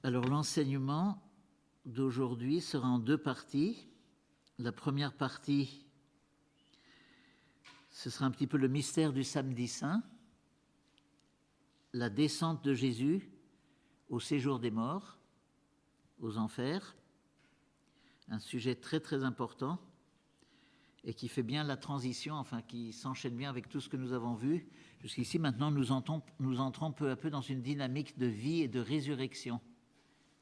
Alors l'enseignement d'aujourd'hui sera en deux parties. La première partie, ce sera un petit peu le mystère du samedi saint, la descente de Jésus au séjour des morts, aux enfers, un sujet très très important et qui fait bien la transition, enfin qui s'enchaîne bien avec tout ce que nous avons vu. Jusqu'ici, maintenant, nous entrons peu à peu dans une dynamique de vie et de résurrection.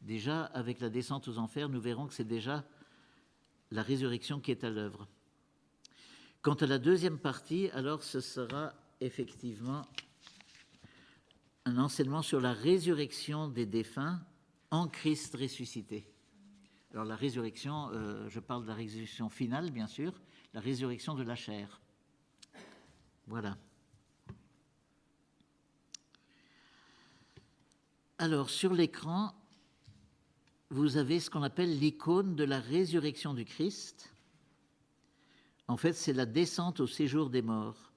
Déjà, avec la descente aux enfers, nous verrons que c'est déjà la résurrection qui est à l'œuvre. Quant à la deuxième partie, alors ce sera effectivement un enseignement sur la résurrection des défunts en Christ ressuscité. Alors la résurrection, je parle de la résurrection finale, bien sûr, la résurrection de la chair. Voilà. Alors, sur l'écran, vous avez ce qu'on appelle l'icône de la résurrection du Christ. En fait, c'est la descente au séjour des morts.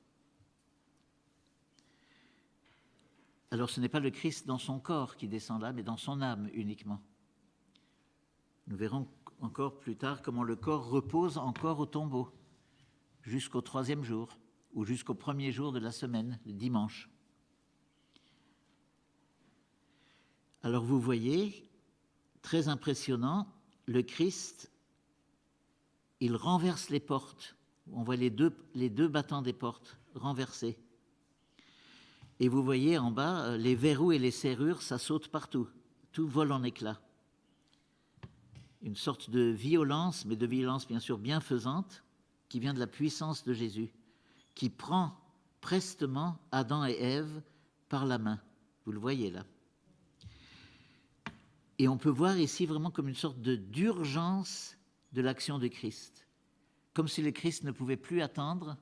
Alors, ce n'est pas le Christ dans son corps qui descend là, mais dans son âme uniquement. Nous verrons encore plus tard comment le corps repose encore au tombeau, jusqu'au 3e jour, ou jusqu'au 1er jour de la semaine, le dimanche. Alors vous voyez, très impressionnant, le Christ, il renverse les portes. On voit les deux battants des portes renversés. Et vous voyez en bas, les verrous et les serrures, ça saute partout. Tout vole en éclats. Une sorte de violence, mais de violence bien sûr bienfaisante, qui vient de la puissance de Jésus, qui prend prestement Adam et Ève par la main. Vous le voyez là. Et on peut voir ici vraiment comme une sorte d'urgence de l'action de Christ. Comme si le Christ ne pouvait plus attendre,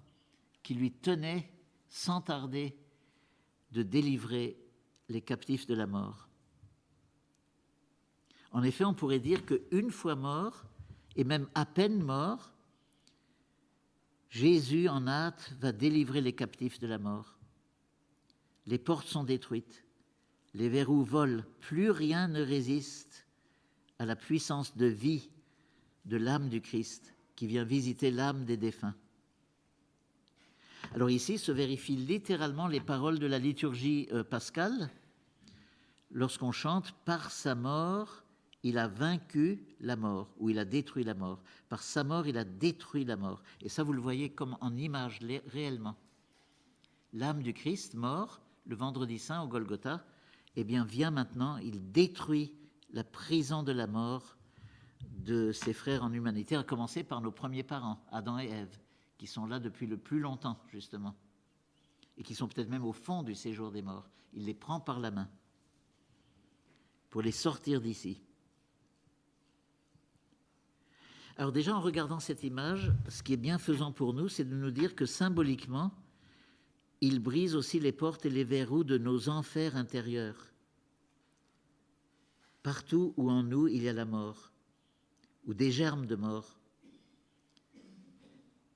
qui lui tenait sans tarder de délivrer les captifs de la mort. En effet, on pourrait dire qu'une fois mort, et même à peine mort, Jésus en hâte va délivrer les captifs de la mort. Les portes sont détruites, les verrous volent, plus rien ne résiste à la puissance de vie de l'âme du Christ qui vient visiter l'âme des défunts. Alors ici se vérifient littéralement les paroles de la liturgie pascale lorsqu'on chante « Par sa mort, il a vaincu la mort » ou « il a détruit la mort ». Par sa mort, il a détruit la mort. Et ça, vous le voyez comme en image réellement. L'âme du Christ, mort, le vendredi saint au Golgotha, eh bien vient maintenant, il détruit la prison de la mort de ses frères en humanité, à commencer par nos premiers parents, Adam et Ève, qui sont là depuis le plus longtemps, justement, et qui sont peut-être même au fond du séjour des morts. Il les prend par la main pour les sortir d'ici. Alors déjà, en regardant cette image, ce qui est bienfaisant pour nous, c'est de nous dire que symboliquement, il brise aussi les portes et les verrous de nos enfers intérieurs. Partout où en nous, il y a la mort, ou des germes de mort.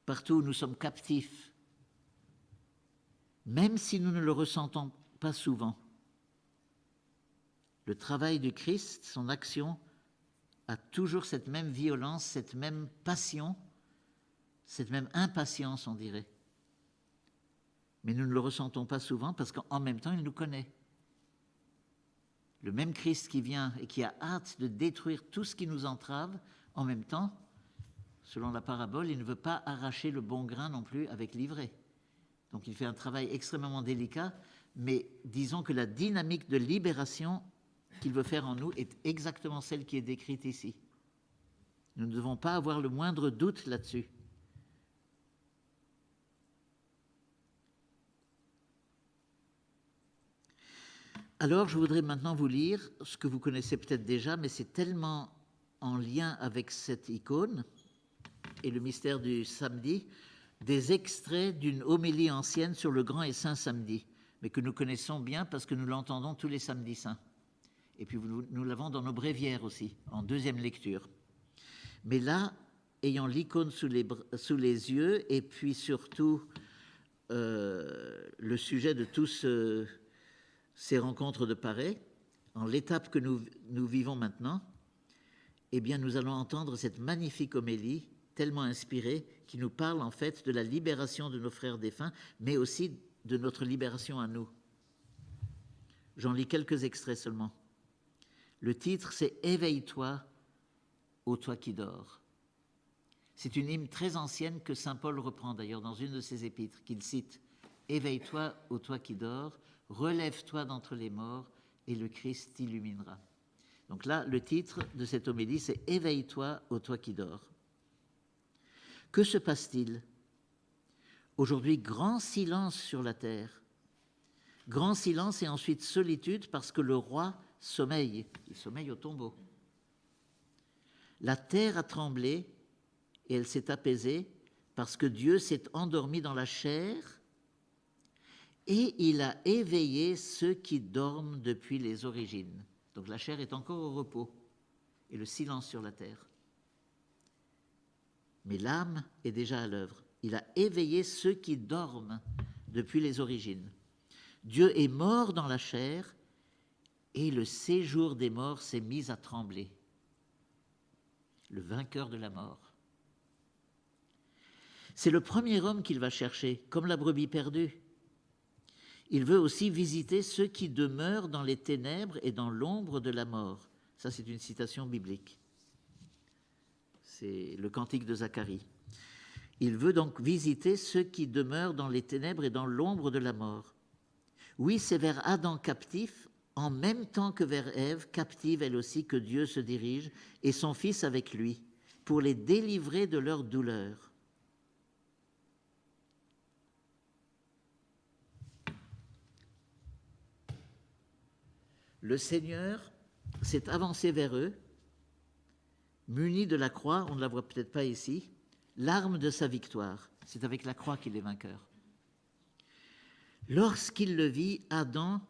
Partout où nous sommes captifs, même si nous ne le ressentons pas souvent. Le travail du Christ, son action, a toujours cette même violence, cette même passion, cette même impatience, on dirait. Mais nous ne le ressentons pas souvent parce qu'en même temps, il nous connaît. Le même Christ qui vient et qui a hâte de détruire tout ce qui nous entrave, en même temps, selon la parabole, il ne veut pas arracher le bon grain non plus avec l'ivraie. Donc il fait un travail extrêmement délicat, mais disons que la dynamique de libération qu'il veut faire en nous est exactement celle qui est décrite ici. Nous ne devons pas avoir le moindre doute là-dessus. Alors, je voudrais maintenant vous lire ce que vous connaissez peut-être déjà, mais c'est tellement en lien avec cette icône et le mystère du samedi, des extraits d'une homélie ancienne sur le grand et saint samedi, mais que nous connaissons bien parce que nous l'entendons tous les samedis saints. Et puis nous l'avons dans nos bréviaires aussi, en deuxième lecture. Mais là, ayant l'icône sous les yeux, et puis surtout le sujet de tous ces rencontres de pareil, en l'étape que nous vivons maintenant, eh bien, nous allons entendre cette magnifique homélie, tellement inspirée, qui nous parle en fait de la libération de nos frères défunts, mais aussi de notre libération à nous. J'en lis quelques extraits seulement. Le titre, c'est « Éveille-toi, ô toi qui dors ». C'est une hymne très ancienne que saint Paul reprend d'ailleurs dans une de ses épîtres, qu'il cite « Éveille-toi, ô toi qui dors, relève-toi d'entre les morts, et le Christ t'illuminera ». Donc là, le titre de cette homélie, c'est « Éveille-toi, ô toi qui dors ». Que se passe-t-il? Aujourd'hui, grand silence sur la terre. Grand silence et ensuite solitude parce que le roi sommeille. Il sommeille au tombeau. La terre a tremblé et elle s'est apaisée parce que Dieu s'est endormi dans la chair et il a éveillé ceux qui dorment depuis les origines. Donc la chair est encore au repos et le silence sur la terre. Mais l'âme est déjà à l'œuvre. Il a éveillé ceux qui dorment depuis les origines. Dieu est mort dans la chair et le séjour des morts s'est mis à trembler. Le vainqueur de la mort. C'est le premier homme qu'il va chercher, comme la brebis perdue. Il veut aussi visiter ceux qui demeurent dans les ténèbres et dans l'ombre de la mort. Ça, c'est une citation biblique. C'est le cantique de Zacharie. Il veut donc visiter ceux qui demeurent dans les ténèbres et dans l'ombre de la mort. Oui, c'est vers Adam captif, en même temps que vers Ève, captive elle aussi, que Dieu se dirige, et son Fils avec lui, pour les délivrer de leur douleur. Le Seigneur s'est avancé vers eux, muni de la croix, on ne la voit peut-être pas ici, l'arme de sa victoire. C'est avec la croix qu'il est vainqueur. Lorsqu'il le vit, Adam,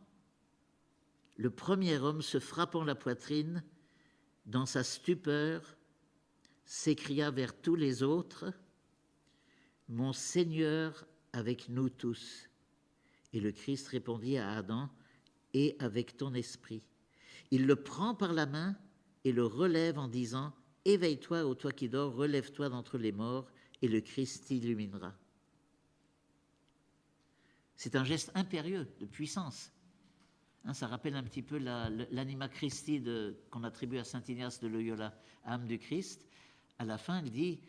le premier homme, se frappant la poitrine, dans sa stupeur, s'écria vers tous les autres, « Mon Seigneur avec nous tous ». Et le Christ répondit à Adam, « Et avec ton esprit ». Il le prend par la main et le relève en disant, « Éveille-toi, ô toi qui dors, relève-toi d'entre les morts, et le Christ t'illuminera. » C'est un geste impérieux, de puissance. Hein, ça rappelle un petit peu l'anima Christi qu'on attribue à saint Ignace de Loyola, âme du Christ. À la fin, il dit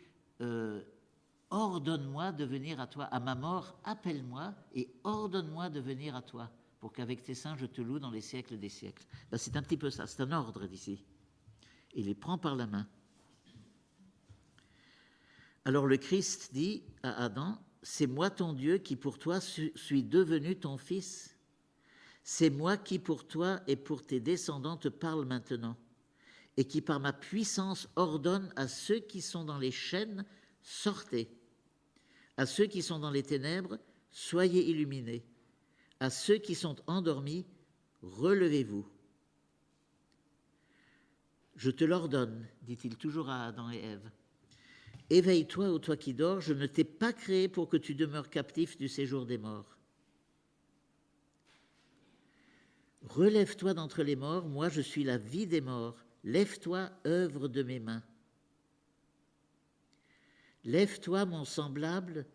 ordonne-moi de venir à toi, à ma mort, appelle-moi et ordonne-moi de venir à toi, pour qu'avec tes saints je te loue dans les siècles des siècles. Ben, c'est un petit peu ça, c'est un ordre d'ici. Il les prend par la main. Alors le Christ dit à Adam, c'est moi ton Dieu qui pour toi suis devenu ton fils. C'est moi qui pour toi et pour tes descendants te parle maintenant et qui par ma puissance ordonne à ceux qui sont dans les chaînes, sortez. À ceux qui sont dans les ténèbres, soyez illuminés. À ceux qui sont endormis, relevez-vous. Je te l'ordonne, dit-il toujours à Adam et Ève. Éveille-toi, ô toi qui dors, je ne t'ai pas créé pour que tu demeures captif du séjour des morts. Relève-toi d'entre les morts, moi je suis la vie des morts. Lève-toi, œuvre de mes mains. Lève-toi, mon semblable,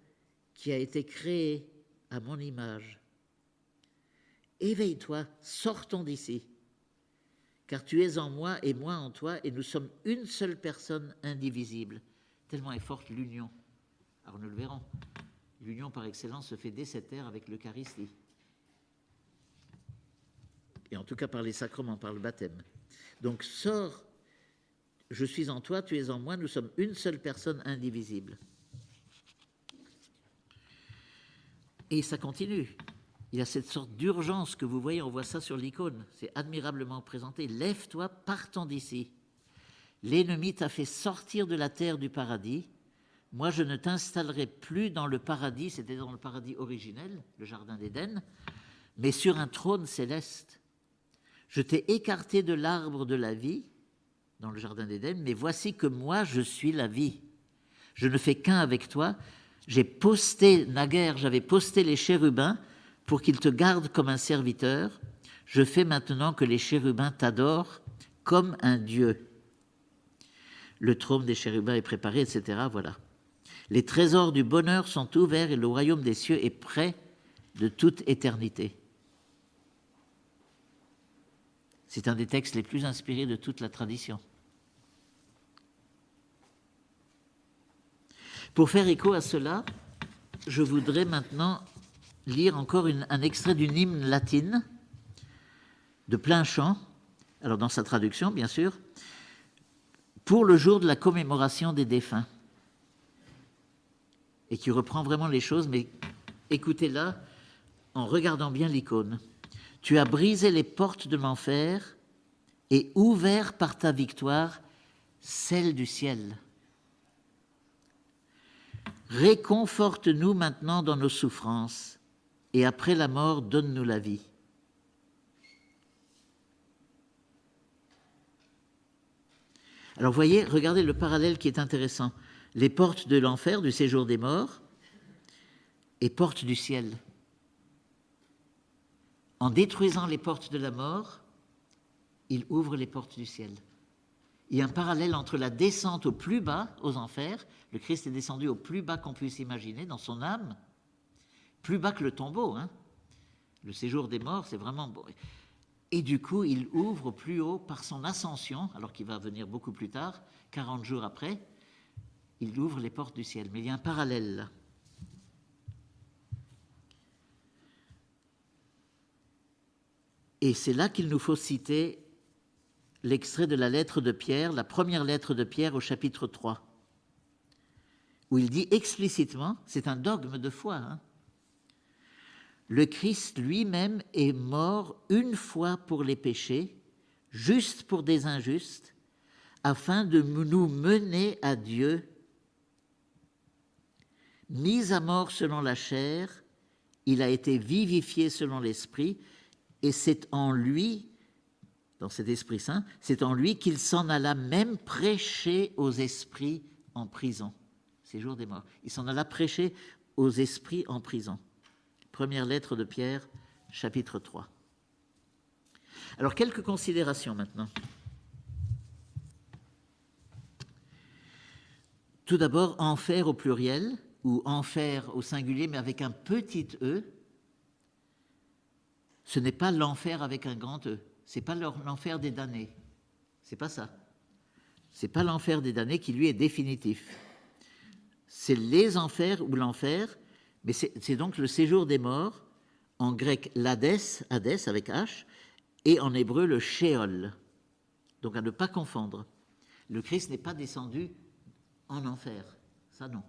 qui a été créé à mon image. Éveille-toi, sortons d'ici, car tu es en moi et moi en toi, et nous sommes une seule personne indivisible. Tellement est forte l'union. Alors nous le verrons. L'union par excellence se fait dès cette ère avec l'Eucharistie. Et en tout cas par les sacrements, par le baptême. Donc sors, je suis en toi, tu es en moi, nous sommes une seule personne indivisible. Et ça continue. Il y a cette sorte d'urgence que vous voyez, on voit ça sur l'icône, c'est admirablement présenté. Lève-toi, partons d'ici. L'ennemi t'a fait sortir de la terre du paradis. Moi, je ne t'installerai plus dans le paradis, c'était dans le paradis originel, le jardin d'Éden, mais sur un trône céleste. Je t'ai écarté de l'arbre de la vie, dans le jardin d'Éden, mais voici que moi, je suis la vie. Je ne fais qu'un avec toi. J'avais posté les chérubins pour qu'ils te gardent comme un serviteur. Je fais maintenant que les chérubins t'adorent comme un Dieu. Le trône des chérubins est préparé, etc. Voilà. Les trésors du bonheur sont ouverts et le royaume des cieux est près de toute éternité. C'est un des textes les plus inspirés de toute la tradition. Pour faire écho à cela, je voudrais maintenant lire encore un extrait d'une hymne latine de plein chant, alors dans sa traduction bien sûr, pour le jour de la commémoration des défunts, et qui reprend vraiment les choses, mais écoutez-la en regardant bien l'icône. Tu as brisé les portes de l'enfer et ouvert par ta victoire celle du ciel. Réconforte-nous maintenant dans nos souffrances, et après la mort, donne-nous la vie. Alors voyez, regardez le parallèle qui est intéressant. Les portes de l'enfer, du séjour des morts, et portes du ciel. En détruisant les portes de la mort, il ouvre les portes du ciel. Il y a un parallèle entre la descente au plus bas, aux enfers. Le Christ est descendu au plus bas qu'on puisse imaginer, dans son âme, plus bas que le tombeau. Hein. Le séjour des morts, c'est vraiment beau. Et du coup, il ouvre au plus haut par son ascension, alors qu'il va venir beaucoup plus tard, 40 jours après, il ouvre les portes du ciel. Mais il y a un parallèle là. Et c'est là qu'il nous faut citer l'extrait de la lettre de Pierre, la première lettre de Pierre au chapitre 3, où il dit explicitement, c'est un dogme de foi, hein, le Christ lui-même est mort une fois pour les péchés, juste pour des injustes, afin de nous mener à Dieu, mis à mort selon la chair, il a été vivifié selon l'esprit, et c'est en lui, dans cet Esprit Saint, c'est en lui qu'il s'en alla même prêcher aux esprits en prison. Séjour des morts. Il s'en alla prêcher aux esprits en prison. Première lettre de Pierre, chapitre 3. Alors, quelques considérations maintenant. Tout d'abord, enfer au pluriel, ou enfer au singulier, mais avec un petit e. Ce n'est pas l'enfer avec un grand E. Ce n'est pas l'enfer des damnés. Ce n'est pas ça. Ce n'est pas l'enfer des damnés qui, lui, est définitif. C'est les enfers ou l'enfer, mais c'est donc le séjour des morts, en grec l'Hadès, Hadès avec H, et en hébreu le Sheol. Donc à ne pas confondre. Le Christ n'est pas descendu en enfer. Ça, non.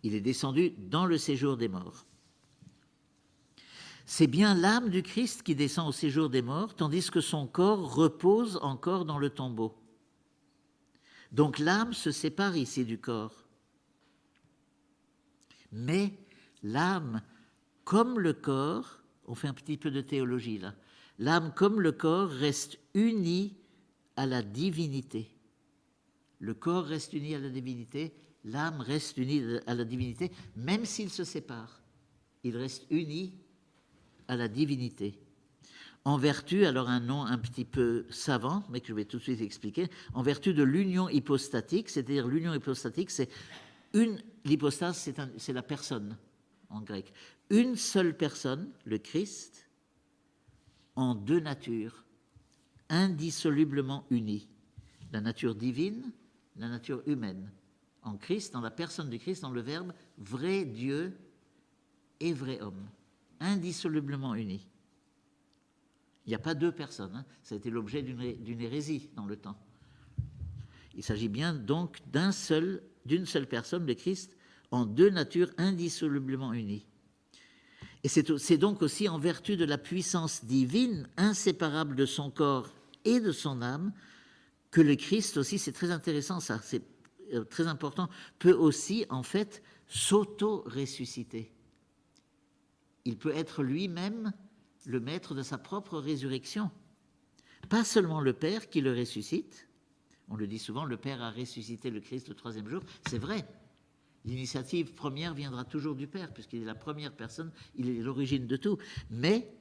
Il est descendu dans le séjour des morts. C'est bien l'âme du Christ qui descend au séjour des morts, tandis que son corps repose encore dans le tombeau. Donc l'âme se sépare ici du corps. Mais l'âme, comme le corps, on fait un petit peu de théologie là, l'âme comme le corps reste unie à la divinité. Le corps reste uni à la divinité, l'âme reste unie à la divinité, même s'ils se séparent. Ils restent unis à la divinité. En vertu, alors un nom un petit peu savant, mais que je vais tout de suite expliquer, en vertu de l'union hypostatique, c'est-à-dire l'union hypostatique, c'est l'hypostase, c'est la personne, en grec. Une seule personne, le Christ, en deux natures, indissolublement unies. La nature divine, la nature humaine. En Christ, dans la personne du Christ, dans le Verbe, vrai Dieu et vrai homme. Indissolublement unis. Il n'y a pas deux personnes, hein. Ça a été l'objet d'une hérésie dans le temps. Il s'agit bien donc d'une seule personne, le Christ, en deux natures indissolublement unies. Et c'est donc aussi en vertu de la puissance divine, inséparable de son corps et de son âme, que le Christ aussi, c'est très intéressant ça, c'est très important, peut aussi en fait s'auto-ressusciter. Il peut être lui-même le maître de sa propre résurrection. Pas seulement le Père qui le ressuscite, on le dit souvent, le Père a ressuscité le Christ le troisième jour, c'est vrai. L'initiative première viendra toujours du Père, puisqu'il est la première personne, il est l'origine de tout. Mais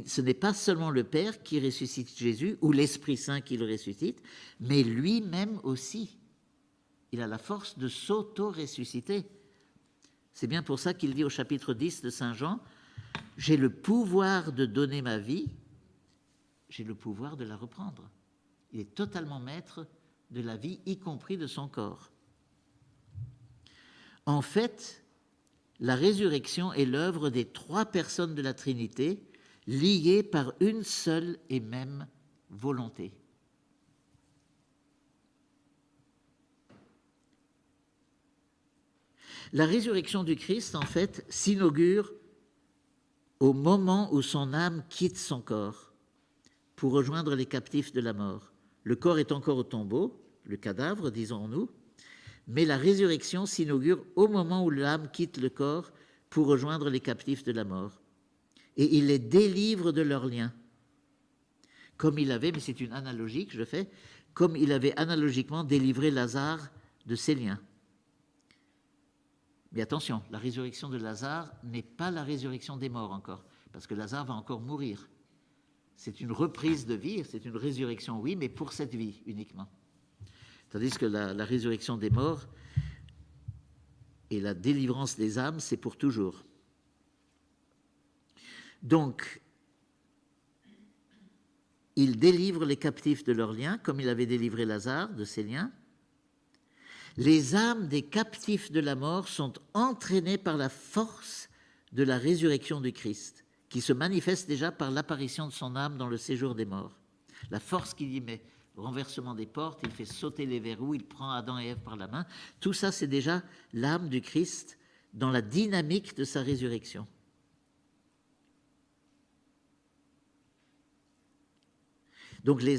ce n'est pas seulement le Père qui ressuscite Jésus ou l'Esprit Saint qui le ressuscite, mais lui-même aussi. Il a la force de s'auto-ressusciter. C'est bien pour ça qu'il dit au chapitre 10 de Saint Jean, « J'ai le pouvoir de donner ma vie, j'ai le pouvoir de la reprendre. » Il est totalement maître de la vie, y compris de son corps. En fait, la résurrection est l'œuvre des trois personnes de la Trinité, liées par une seule et même volonté. La résurrection du Christ, en fait, s'inaugure au moment où son âme quitte son corps pour rejoindre les captifs de la mort. Le corps est encore au tombeau, le cadavre, disons-nous, mais la résurrection s'inaugure au moment où l'âme quitte le corps pour rejoindre les captifs de la mort. Et il les délivre de leurs liens. Comme il avait, mais c'est une analogie que je fais, comme il avait analogiquement délivré Lazare de ses liens. Mais attention, la résurrection de Lazare n'est pas la résurrection des morts encore, parce que Lazare va encore mourir. C'est une reprise de vie, c'est une résurrection, oui, mais pour cette vie uniquement. Tandis que la résurrection des morts et la délivrance des âmes, c'est pour toujours. Donc, il délivre les captifs de leurs liens, comme il avait délivré Lazare de ses liens. Les âmes des captifs de la mort sont entraînées par la force de la résurrection du Christ, qui se manifeste déjà par l'apparition de son âme dans le séjour des morts. La force qu'il y met, renversement des portes, il fait sauter les verrous, il prend Adam et Ève par la main. Tout ça, c'est déjà l'âme du Christ dans la dynamique de sa résurrection. Donc les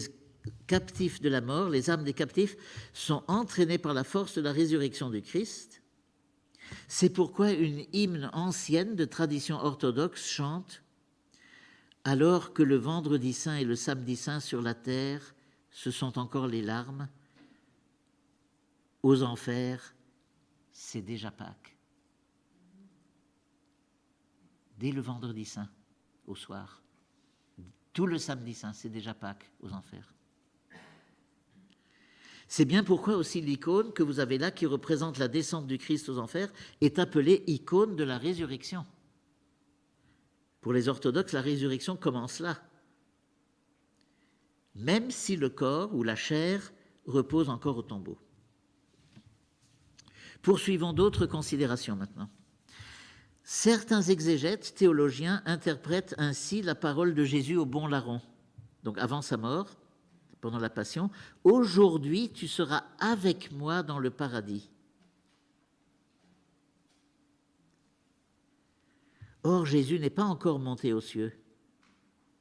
captifs de la mort, les âmes des captifs, sont entraînées par la force de la résurrection du Christ. C'est pourquoi une hymne ancienne de tradition orthodoxe chante « Alors que le vendredi saint et le samedi saint sur la terre, ce sont encore les larmes, aux enfers, c'est déjà Pâques. » Dès le vendredi saint, au soir. Tout le samedi saint, c'est déjà Pâques aux enfers. C'est bien pourquoi aussi l'icône que vous avez là, qui représente la descente du Christ aux enfers, est appelée icône de la résurrection. Pour les orthodoxes, la résurrection commence là. Même si le corps ou la chair repose encore au tombeau. Poursuivons d'autres considérations maintenant. Certains exégètes, théologiens, interprètent ainsi la parole de Jésus au bon larron, donc avant sa mort, pendant la Passion, « Aujourd'hui, tu seras avec moi dans le paradis. » Or, Jésus n'est pas encore monté aux cieux.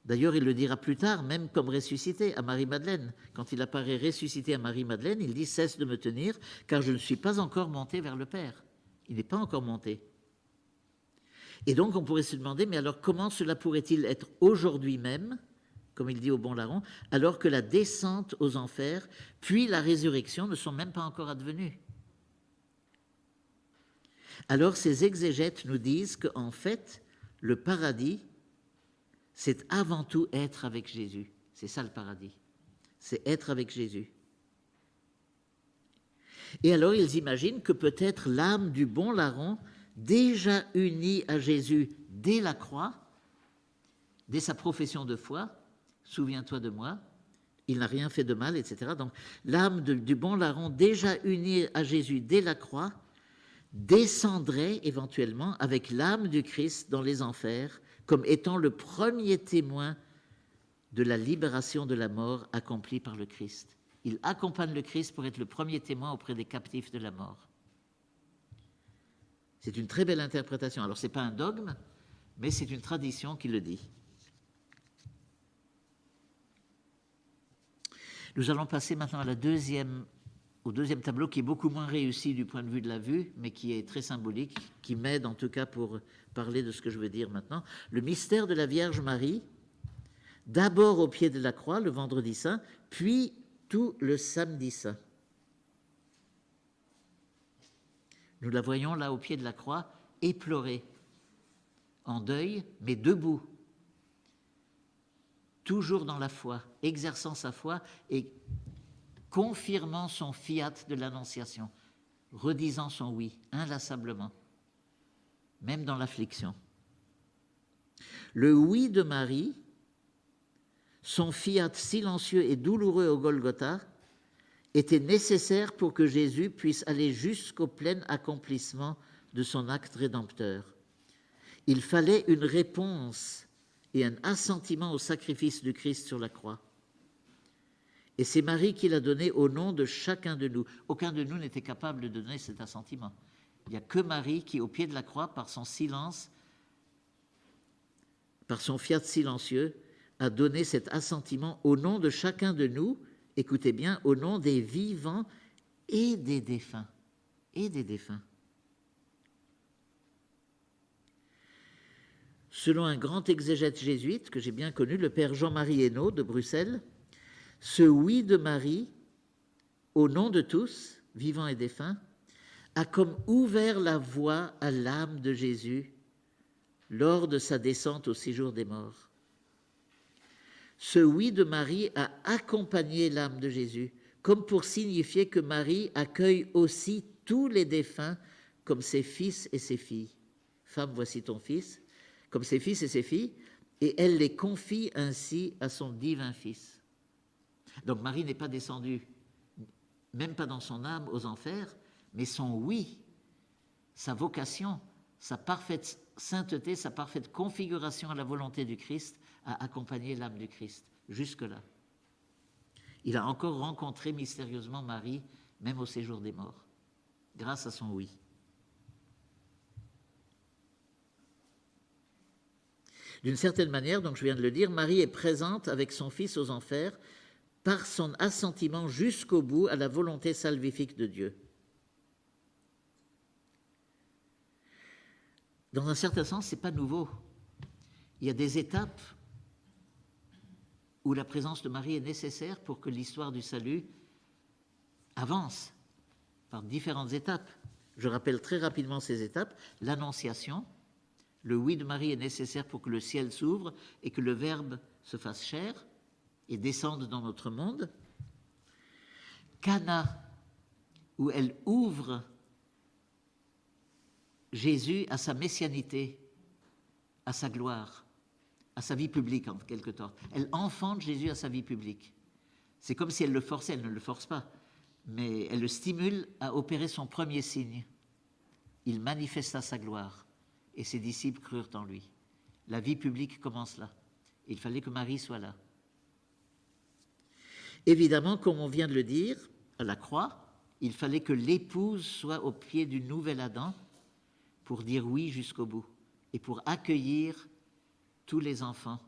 D'ailleurs, il le dira plus tard, même comme ressuscité à Marie-Madeleine. Quand il apparaît ressuscité à Marie-Madeleine, il dit « Cesse de me tenir, car je ne suis pas encore monté vers le Père. » Il n'est pas encore monté. Et donc, on pourrait se demander, mais alors comment cela pourrait-il être aujourd'hui même, comme il dit au bon larron, alors que la descente aux enfers, puis la résurrection ne sont même pas encore advenues? Alors, ces exégètes nous disent qu'en fait, le paradis, c'est avant tout être avec Jésus. C'est ça le paradis. C'est être avec Jésus. Et alors, ils imaginent que peut-être l'âme du bon larron, déjà unie à Jésus dès la croix, dès sa profession de foi, souviens-toi de moi, il n'a rien fait de mal, etc. Donc, l'âme du bon larron, déjà unie à Jésus dès la croix, descendrait éventuellement avec l'âme du Christ dans les enfers, comme étant le premier témoin de la libération de la mort accomplie par le Christ. Il accompagne le Christ pour être le premier témoin auprès des captifs de la mort. C'est une très belle interprétation. Alors, ce n'est pas un dogme, mais c'est une tradition qui le dit. Nous allons passer maintenant au deuxième tableau, qui est beaucoup moins réussi du point de vue de la vue, mais qui est très symbolique, qui m'aide en tout cas pour parler de ce que je veux dire maintenant. Le mystère de la Vierge Marie, d'abord au pied de la croix, le vendredi saint, puis tout le samedi saint. Nous la voyons là au pied de la croix, éplorée, en deuil, mais debout. toujours dans la foi, exerçant sa foi et confirmant son fiat de l'Annonciation, redisant son oui, inlassablement, même dans l'affliction. Le oui de Marie, son fiat silencieux et douloureux au Golgotha, était nécessaire pour que Jésus puisse aller jusqu'au plein accomplissement de son acte rédempteur. Il fallait une réponse et un assentiment au sacrifice du Christ sur la croix. Et c'est Marie qui l'a donné au nom de chacun de nous. Aucun de nous n'était capable de donner cet assentiment. Il n'y a que Marie qui, au pied de la croix, par son silence, par son fiat silencieux, a donné cet assentiment au nom de chacun de nous, écoutez bien, au nom des vivants et des défunts. Et des défunts. Selon un grand exégète jésuite que j'ai bien connu, le père Jean-Marie Hainaut de Bruxelles, ce oui de Marie, au nom de tous, vivants et défunts, a comme ouvert la voie à l'âme de Jésus lors de sa descente au séjour des morts. Ce oui de Marie a accompagné l'âme de Jésus, comme pour signifier que Marie accueille aussi tous les défunts comme ses fils et ses filles. Femme, voici ton fils, comme ses fils et ses filles, et elle les confie ainsi à son divin Fils. Donc Marie n'est pas descendue, même pas dans son âme, aux enfers, mais son oui, sa vocation, sa parfaite sainteté, sa parfaite configuration à la volonté du Christ a accompagné l'âme du Christ jusque-là. Il a encore rencontré mystérieusement Marie, même au séjour des morts, grâce à son oui. D'une certaine manière, donc je viens de le dire, Marie est présente avec son Fils aux enfers par son assentiment jusqu'au bout à la volonté salvifique de Dieu. Dans un certain sens, ce n'est pas nouveau. Il y a des étapes où la présence de Marie est nécessaire pour que l'histoire du salut avance par différentes étapes. Je rappelle très rapidement ces étapes. L'Annonciation, le oui de Marie est nécessaire pour que le ciel s'ouvre et que le Verbe se fasse chair et descende dans notre monde. Cana, où elle ouvre Jésus à sa messianité, à sa gloire, à sa vie publique en quelque sorte. Elle enfante Jésus à sa vie publique. C'est comme si elle le forçait, elle ne le force pas, mais elle le stimule à opérer son premier signe. Il manifesta sa gloire et ses disciples crurent en lui. La vie publique commence là. Il fallait que Marie soit là. Évidemment, comme on vient de le dire, à la croix, il fallait que l'épouse soit au pied du nouvel Adam pour dire oui jusqu'au bout et pour accueillir tous les enfants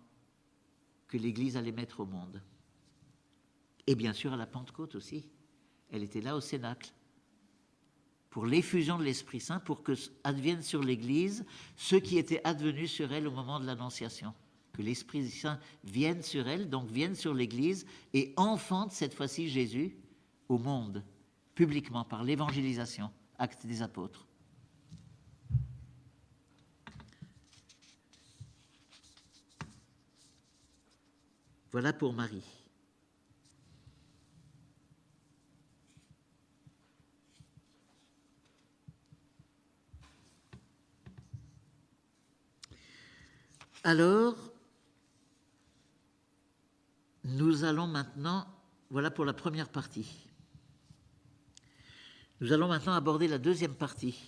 que l'Église allait mettre au monde. Et bien sûr à la Pentecôte aussi. Elle était là au Cénacle pour l'effusion de l'Esprit Saint, pour que advienne sur l'Église ce qui était advenu sur elle au moment de l'Annonciation. Que l'Esprit Saint vienne sur elle, donc vienne sur l'Église et enfante cette fois-ci Jésus au monde, publiquement, par l'évangélisation, acte des apôtres. Voilà pour Marie. Alors, nous allons maintenant, voilà pour la première partie. Nous allons maintenant aborder la deuxième partie,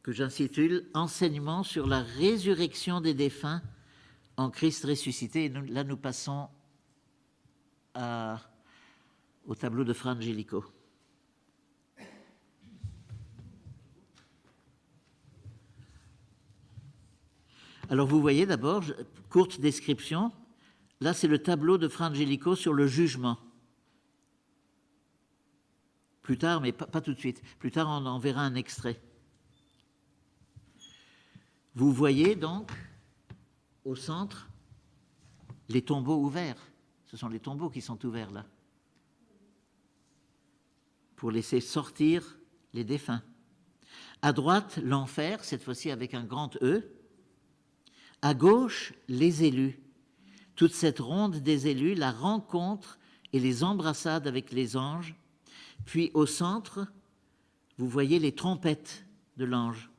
que j'intitule « Enseignement sur la résurrection des défunts en Christ ressuscité ». Et là, nous passons au tableau de Fra Angelico. Alors vous voyez d'abord, courte description, là c'est le tableau de Fra Angelico sur le jugement. Plus tard, mais pas tout de suite, plus tard on en verra un extrait. Vous voyez donc au centre les tombeaux ouverts. Ce sont les tombeaux qui sont ouverts là, pour laisser sortir les défunts. À droite, l'enfer, cette fois-ci avec un grand E. À gauche, les élus. Toute cette ronde des élus, la rencontre et les embrassades avec les anges. Puis au centre, vous voyez les trompettes de l'ange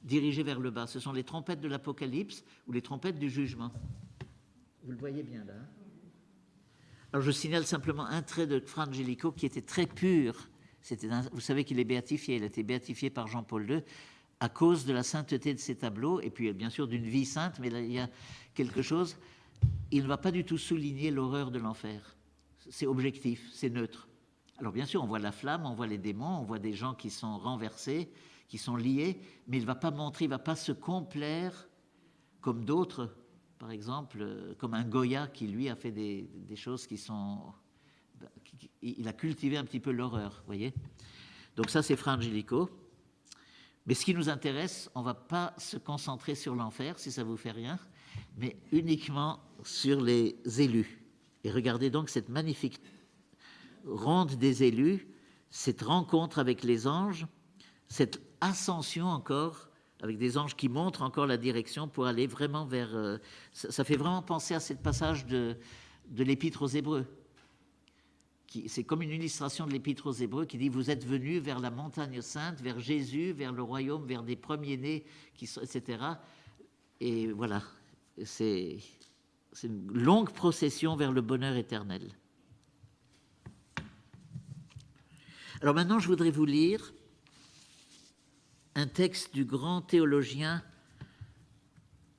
dirigées vers le bas. Ce sont les trompettes de l'Apocalypse ou les trompettes du jugement. Vous le voyez bien là. Alors je signale simplement un trait de Fra Angelico qui était très pur. Vous savez qu'il est béatifié, il a été béatifié par Jean-Paul II à cause de la sainteté de ses tableaux et puis bien sûr d'une vie sainte, mais là il y a quelque chose, il ne va pas du tout souligner l'horreur de l'enfer. C'est objectif, c'est neutre. Alors bien sûr on voit la flamme, on voit les démons, on voit des gens qui sont renversés, qui sont liés, mais il ne va pas montrer, il ne va pas se complaire comme d'autres. Par exemple, comme un Goya qui, lui, a fait des choses qui sont... Il a cultivé un petit peu l'horreur, vous voyez. Donc ça, c'est Fra Angelico. Mais ce qui nous intéresse, on ne va pas se concentrer sur l'enfer, si ça ne vous fait rien, mais uniquement sur les élus. Et regardez donc cette magnifique ronde des élus, cette rencontre avec les anges, cette ascension encore, avec des anges qui montrent encore la direction pour aller vraiment vers... ça fait vraiment penser à ce passage de l'Épître aux Hébreux. C'est comme une illustration de l'Épître aux Hébreux qui dit « Vous êtes venus vers la montagne sainte, vers Jésus, vers le royaume, vers des premiers-nés, etc. » Et voilà, c'est une longue procession vers le bonheur éternel. Alors maintenant, je voudrais vous lire un texte du grand théologien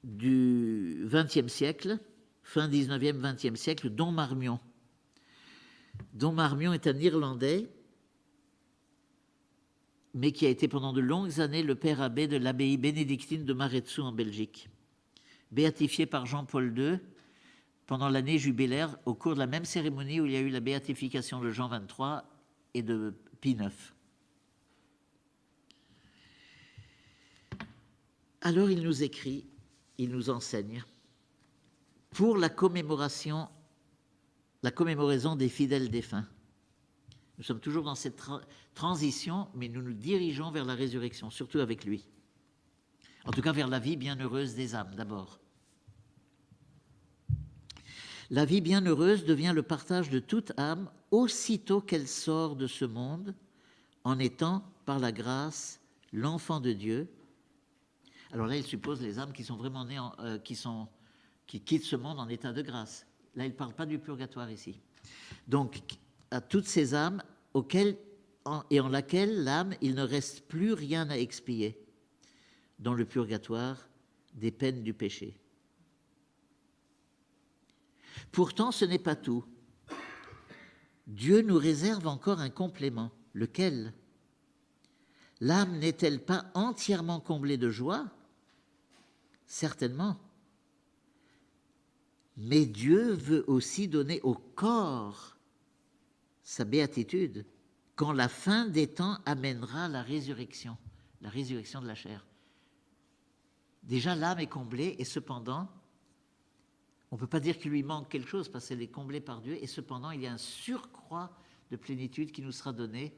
du XXe siècle, fin 19e, XXe siècle, Don Marmion. Don Marmion est un Irlandais, mais qui a été pendant de longues années le père abbé de l'abbaye bénédictine de Maredsous en Belgique. Béatifié par Jean-Paul II pendant l'année jubilaire, au cours de la même cérémonie où il y a eu la béatification de Jean XXIII et de Pie IX. Alors il nous écrit, il nous enseigne, pour la commémoraison des fidèles défunts. Nous sommes toujours dans cette transition, mais nous nous dirigeons vers la résurrection, surtout avec lui. En tout cas, vers la vie bienheureuse des âmes, d'abord. La vie bienheureuse devient le partage de toute âme aussitôt qu'elle sort de ce monde, en étant, par la grâce, l'enfant de Dieu. Alors là, il suppose les âmes qui sont vraiment nées, qui quittent ce monde en état de grâce. Là, il ne parle pas du purgatoire ici. Donc, à toutes ces âmes en laquelle l'âme, il ne reste plus rien à expier dans le purgatoire des peines du péché. Pourtant, ce n'est pas tout. Dieu nous réserve encore un complément. Lequel ? L'âme n'est-elle pas entièrement comblée de joie ? Certainement. Mais Dieu veut aussi donner au corps sa béatitude quand la fin des temps amènera la résurrection de la chair. Déjà, l'âme est comblée et cependant, on ne peut pas dire qu'il lui manque quelque chose parce qu'elle est comblée par Dieu et cependant, il y a un surcroît de plénitude qui nous sera donné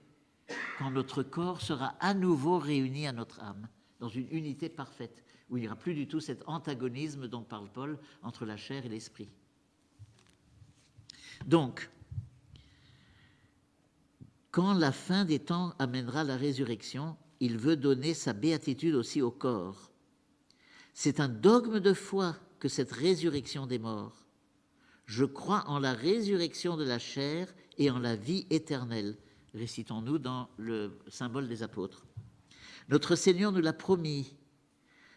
quand notre corps sera à nouveau réuni à notre âme dans une unité parfaite, où il n'y aura plus du tout cet antagonisme dont parle Paul entre la chair et l'esprit. Donc, quand la fin des temps amènera la résurrection, il veut donner sa béatitude aussi au corps. C'est un dogme de foi que cette résurrection des morts. Je crois en la résurrection de la chair et en la vie éternelle, récitons-nous dans le symbole des apôtres. Notre Seigneur nous l'a promis.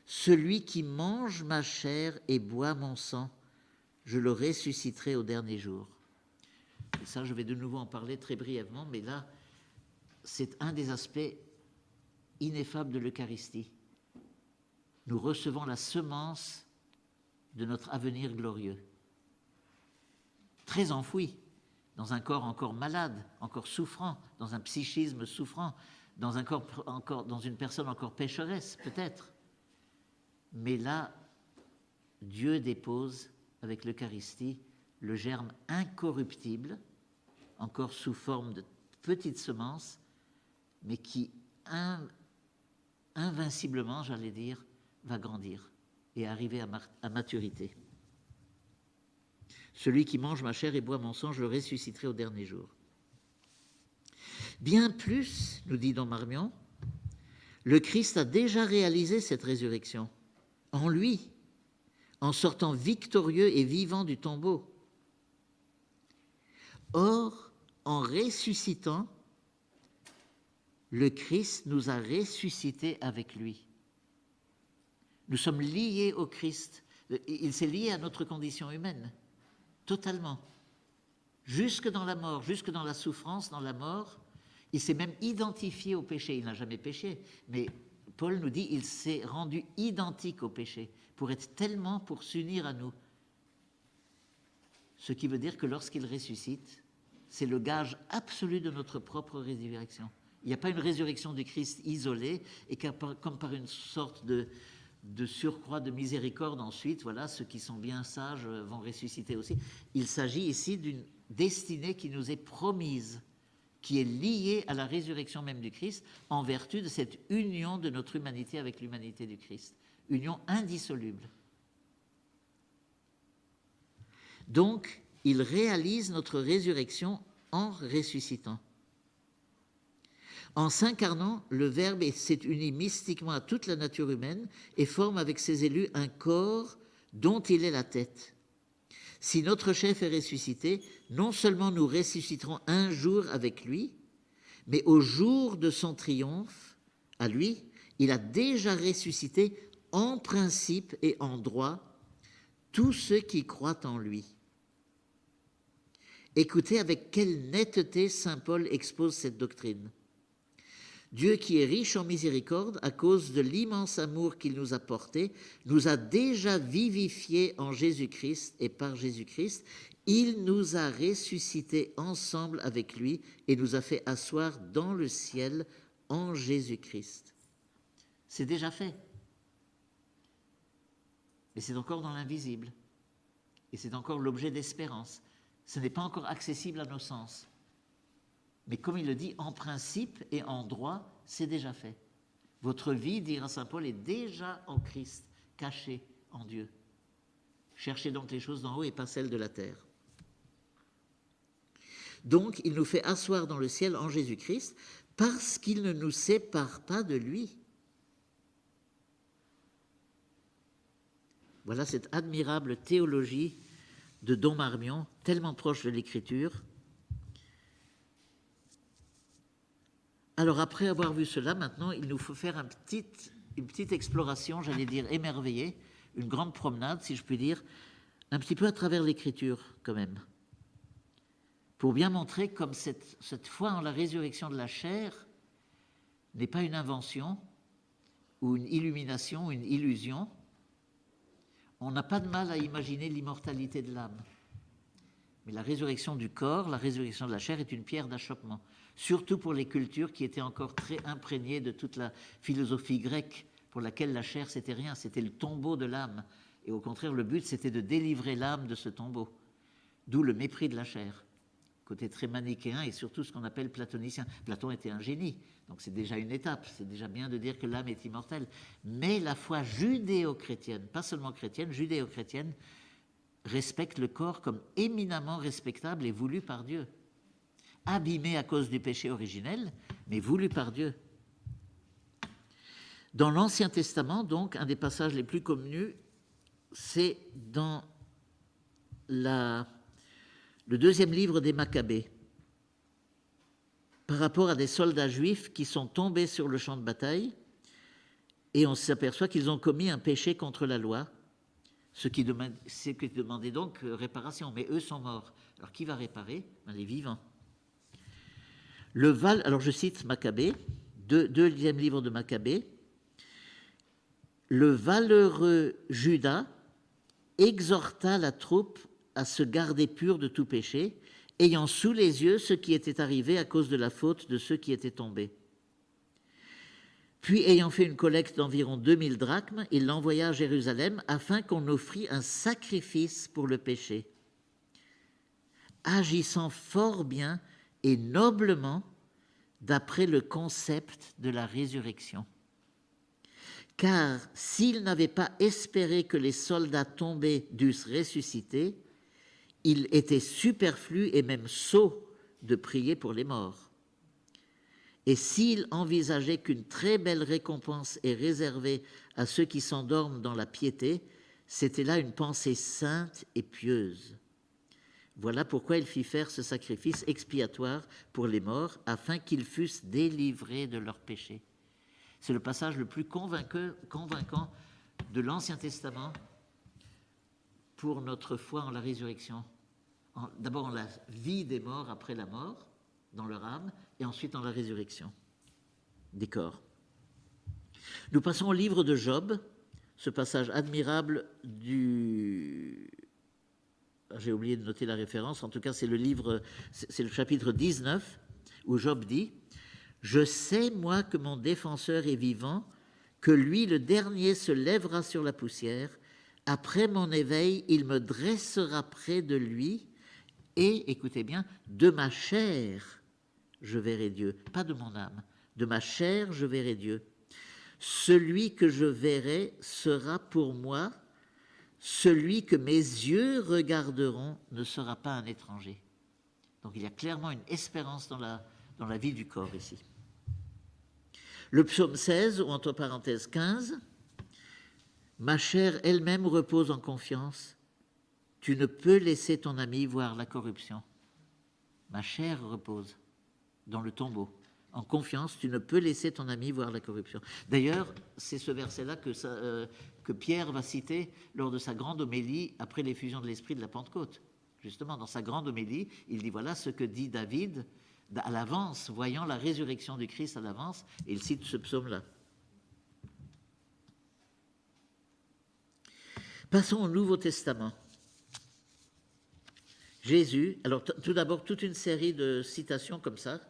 Celui qui mange ma chair et boit mon sang, je le ressusciterai au dernier jour. Et ça, je vais de nouveau en parler très brièvement, mais là, c'est un des aspects ineffables de l'Eucharistie. Nous recevons la semence de notre avenir glorieux, très enfoui, dans un corps encore malade, encore souffrant, dans un psychisme souffrant, dans un corps encore, dans une personne encore pécheresse, peut-être. Mais là, Dieu dépose avec l'Eucharistie le germe incorruptible, encore sous forme de petites semences, mais qui invinciblement, j'allais dire, va grandir. et arriver à maturité. Celui qui mange ma chair et boit mon sang, je le ressusciterai au dernier jour. Bien plus, nous dit Don Marmion, le Christ a déjà réalisé cette résurrection en lui, en sortant victorieux et vivant du tombeau. Or, en ressuscitant, le Christ nous a ressuscités avec lui. Nous sommes liés au Christ. Il s'est lié à notre condition humaine, totalement. Jusque dans la mort, jusque dans la souffrance, dans la mort, il s'est même identifié au péché. Il n'a jamais péché, mais Paul nous dit qu'il s'est rendu identique au péché, pour s'unir à nous. Ce qui veut dire que lorsqu'il ressuscite, c'est le gage absolu de notre propre résurrection. Il n'y a pas une résurrection du Christ isolée et comme par une sorte de surcroît de miséricorde ensuite, voilà, ceux qui sont bien sages vont ressusciter aussi. Il s'agit ici d'une destinée qui nous est promise, qui est liée à la résurrection même du Christ, en vertu de cette union de notre humanité avec l'humanité du Christ. Union indissoluble. Donc, il réalise notre résurrection en ressuscitant. En s'incarnant, le Verbe s'est uni mystiquement à toute la nature humaine et forme avec ses élus un corps dont il est la tête. Si notre chef est ressuscité, non seulement nous ressusciterons un jour avec lui, mais au jour de son triomphe, à lui, il a déjà ressuscité en principe et en droit tous ceux qui croient en lui. Écoutez avec quelle netteté saint Paul expose cette doctrine. Dieu qui est riche en miséricorde, à cause de l'immense amour qu'il nous a porté, nous a déjà vivifiés en Jésus-Christ et par Jésus-Christ. Il nous a ressuscités ensemble avec lui et nous a fait asseoir dans le ciel en Jésus-Christ. C'est déjà fait. Mais c'est encore dans l'invisible. Et c'est encore l'objet d'espérance. Ce n'est pas encore accessible à nos sens. Mais comme il le dit, en principe et en droit, c'est déjà fait. Votre vie, dira saint Paul, est déjà en Christ, cachée en Dieu. Cherchez donc les choses d'en haut et pas celles de la terre. Donc, il nous fait asseoir dans le ciel en Jésus-Christ parce qu'il ne nous sépare pas de lui. Voilà cette admirable théologie de Don Marmion, tellement proche de l'Écriture. Alors après avoir vu cela, maintenant, il nous faut faire une petite exploration, j'allais dire émerveillée, une grande promenade, si je puis dire, un petit peu à travers l'Écriture quand même, pour bien montrer comme cette foi en la résurrection de la chair n'est pas une invention ou une illumination, une illusion. On n'a pas de mal à imaginer l'immortalité de l'âme. Mais la résurrection du corps, la résurrection de la chair est une pierre d'achoppement, surtout pour les cultures qui étaient encore très imprégnées de toute la philosophie grecque, pour laquelle la chair c'était rien, c'était le tombeau de l'âme. Et au contraire, le but c'était de délivrer l'âme de ce tombeau. D'où le mépris de la chair, côté très manichéen et surtout ce qu'on appelle platonicien. Platon était un génie, donc c'est déjà une étape, c'est déjà bien de dire que l'âme est immortelle. Mais la foi judéo-chrétienne, pas seulement chrétienne, judéo-chrétienne, respecte le corps comme éminemment respectable et voulu par Dieu. Abîmé à cause du péché originel, mais voulu par Dieu. Dans l'Ancien Testament, donc, un des passages les plus connus, c'est dans le deuxième livre des Maccabées, par rapport à des soldats juifs qui sont tombés sur le champ de bataille, et on s'aperçoit qu'ils ont commis un péché contre la loi, ce qui demandait donc réparation, mais eux sont morts. Alors qui va réparer? Les vivants. Alors je cite Maccabée, deuxième livre de Maccabée. Le valeureux Judas exhorta la troupe à se garder pure de tout péché, ayant sous les yeux ce qui était arrivé à cause de la faute de ceux qui étaient tombés. Puis, ayant fait une collecte d'environ 2000 drachmes, il l'envoya à Jérusalem afin qu'on offrît un sacrifice pour le péché. Agissant fort bien et noblement d'après le concept de la résurrection. Car s'il n'avait pas espéré que les soldats tombés dussent ressusciter, il était superflu et même sot de prier pour les morts. Et s'il envisageait qu'une très belle récompense est réservée à ceux qui s'endorment dans la piété, c'était là une pensée sainte et pieuse. Voilà pourquoi il fit faire ce sacrifice expiatoire pour les morts, afin qu'ils fussent délivrés de leurs péchés. C'est le passage le plus convaincant de l'Ancien Testament pour notre foi en la résurrection. D'abord en la vie des morts après la mort, dans leur âme, et ensuite en la résurrection des corps. Nous passons au livre de Job, ce passage admirable du... J'ai oublié de noter la référence, en tout cas c'est le chapitre 19, où Job dit « Je sais, moi, que mon défenseur est vivant, que lui, le dernier, se lèvera sur la poussière. Après mon éveil, il me dressera près de lui, et, écoutez bien, de ma chair, je verrai Dieu. » Pas de mon âme, de ma chair, je verrai Dieu. « Celui que je verrai sera pour moi, celui que mes yeux regarderont ne sera pas un étranger. » Donc il y a clairement une espérance dans la vie du corps ici. Le psaume 16, ou entre parenthèses 15, « Ma chair elle-même repose en confiance. Tu ne peux laisser ton ami voir la corruption. » Ma chair repose dans le tombeau. En confiance, tu ne peux laisser ton ami voir la corruption. D'ailleurs, c'est ce verset-là que Pierre va citer lors de sa grande homélie après l'effusion de l'Esprit de la Pentecôte. Justement, dans sa grande homélie, il dit voilà ce que dit David à l'avance, voyant la résurrection du Christ à l'avance, et il cite ce psaume-là. Passons au Nouveau Testament. Jésus, alors tout d'abord toute une série de citations comme ça,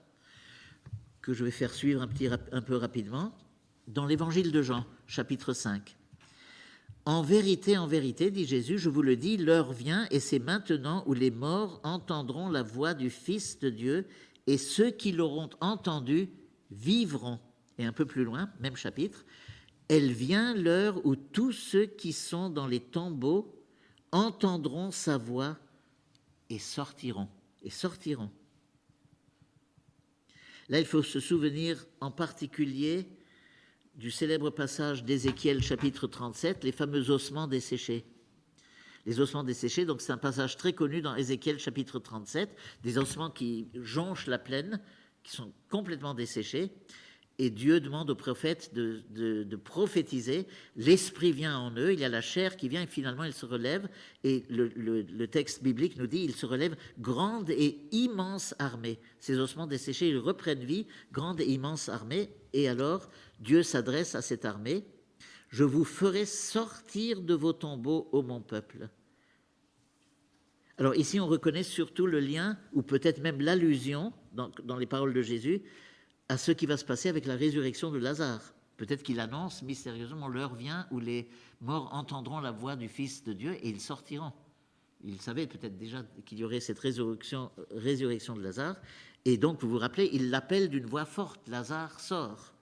que je vais faire suivre un peu rapidement, dans l'évangile de Jean, chapitre 5. En vérité, dit Jésus, je vous le dis, l'heure vient et c'est maintenant où les morts entendront la voix du Fils de Dieu et ceux qui l'auront entendu vivront. Et un peu plus loin, même chapitre, elle vient l'heure où tous ceux qui sont dans les tombeaux entendront sa voix et sortiront. Là, il faut se souvenir en particulier du célèbre passage d'Ézéchiel chapitre 37, les fameux ossements desséchés. Les ossements desséchés, donc c'est un passage très connu dans Ézéchiel chapitre 37, des ossements qui jonchent la plaine, qui sont complètement desséchés, et Dieu demande aux prophètes de prophétiser. L'esprit vient en eux, il y a la chair qui vient et finalement il se relève, et le texte biblique nous dit il se relève grande et immense armée. Ces ossements desséchés, ils reprennent vie, grande et immense armée, et alors Dieu s'adresse à cette armée. Je vous ferai sortir de vos tombeaux, ô mon peuple. Alors ici on reconnaît surtout le lien, ou peut-être même l'allusion dans les paroles de Jésus, à ce qui va se passer avec la résurrection de Lazare. Peut-être qu'il annonce mystérieusement, l'heure vient où les morts entendront la voix du Fils de Dieu et ils sortiront. Il savait peut-être déjà qu'il y aurait cette résurrection de Lazare. Et donc, vous vous rappelez, il l'appelle d'une voix forte, Lazare sort.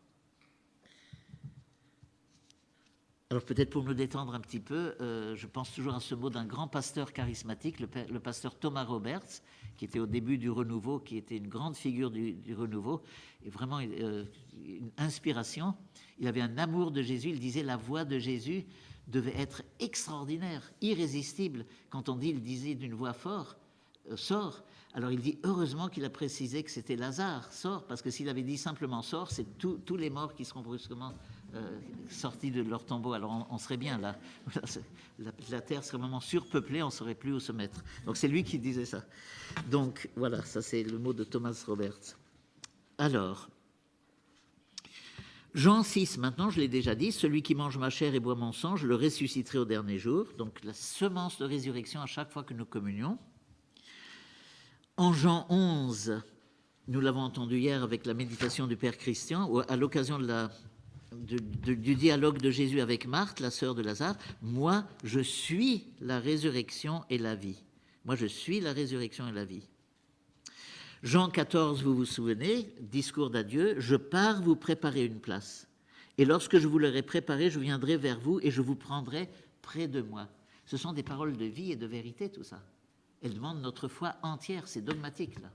Alors peut-être pour nous détendre un petit peu, je pense toujours à ce mot d'un grand pasteur charismatique, le pasteur Thomas Roberts, qui était au début du renouveau, qui était une grande figure du renouveau, et vraiment une inspiration. Il avait un amour de Jésus, il disait la voix de Jésus devait être extraordinaire, irrésistible. Quand on dit, il disait d'une voix forte, sort. Alors il dit heureusement qu'il a précisé que c'était Lazare, sort, parce que s'il avait dit simplement sort, c'est tous les morts qui seront brusquement sortis de leur tombeau. Alors on serait bien là. La terre serait vraiment surpeuplée, on ne saurait plus où se mettre. Donc c'est lui qui disait ça. Donc voilà, ça c'est le mot de Thomas Roberts. Alors, Jean 6, maintenant, je l'ai déjà dit, celui qui mange ma chair et boit mon sang, je le ressusciterai au dernier jour. Donc la semence de résurrection à chaque fois que nous communions. En Jean 11, nous l'avons entendu hier avec la méditation du Père Christian, à l'occasion du dialogue de Jésus avec Marthe, la sœur de Lazare, « Moi, je suis la résurrection et la vie. » Moi, je suis la résurrection et la vie. Jean 14, vous vous souvenez, discours d'adieu, « Je pars vous préparer une place. Et lorsque je vous l'aurai préparé, je viendrai vers vous et je vous prendrai près de moi. Ce sont des paroles de vie et de vérité, tout ça. Elles demandent notre foi entière, c'est dogmatique, là.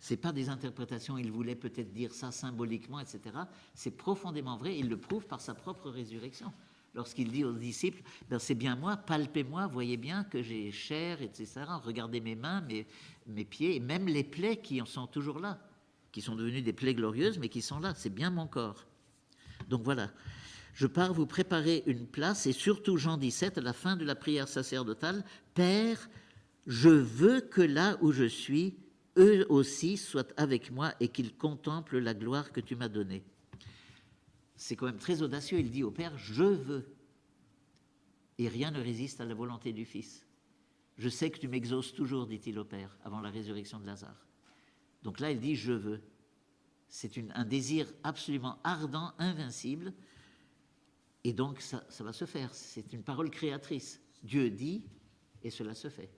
Ce n'est pas des interprétations, il voulait peut-être dire ça symboliquement, etc. C'est profondément vrai, il le prouve par sa propre résurrection. Lorsqu'il dit aux disciples, ben c'est bien moi, palpez-moi, voyez bien que j'ai chair, etc. Regardez mes mains, mes pieds, et même les plaies qui en sont toujours là, qui sont devenues des plaies glorieuses, mais qui sont là, c'est bien mon corps. Donc voilà, je pars vous préparer une place, et surtout Jean 17, à la fin de la prière sacerdotale, Père, je veux que là où je suis, eux aussi soient avec moi et qu'ils contemplent la gloire que tu m'as donnée. C'est quand même très audacieux, il dit au Père, je veux. Et rien ne résiste à la volonté du Fils. Je sais que tu m'exauces toujours, dit-il au Père, avant la résurrection de Lazare. Donc là, il dit, je veux. C'est un désir absolument ardent, invincible, et donc ça va se faire. C'est une parole créatrice. Dieu dit, et cela se fait.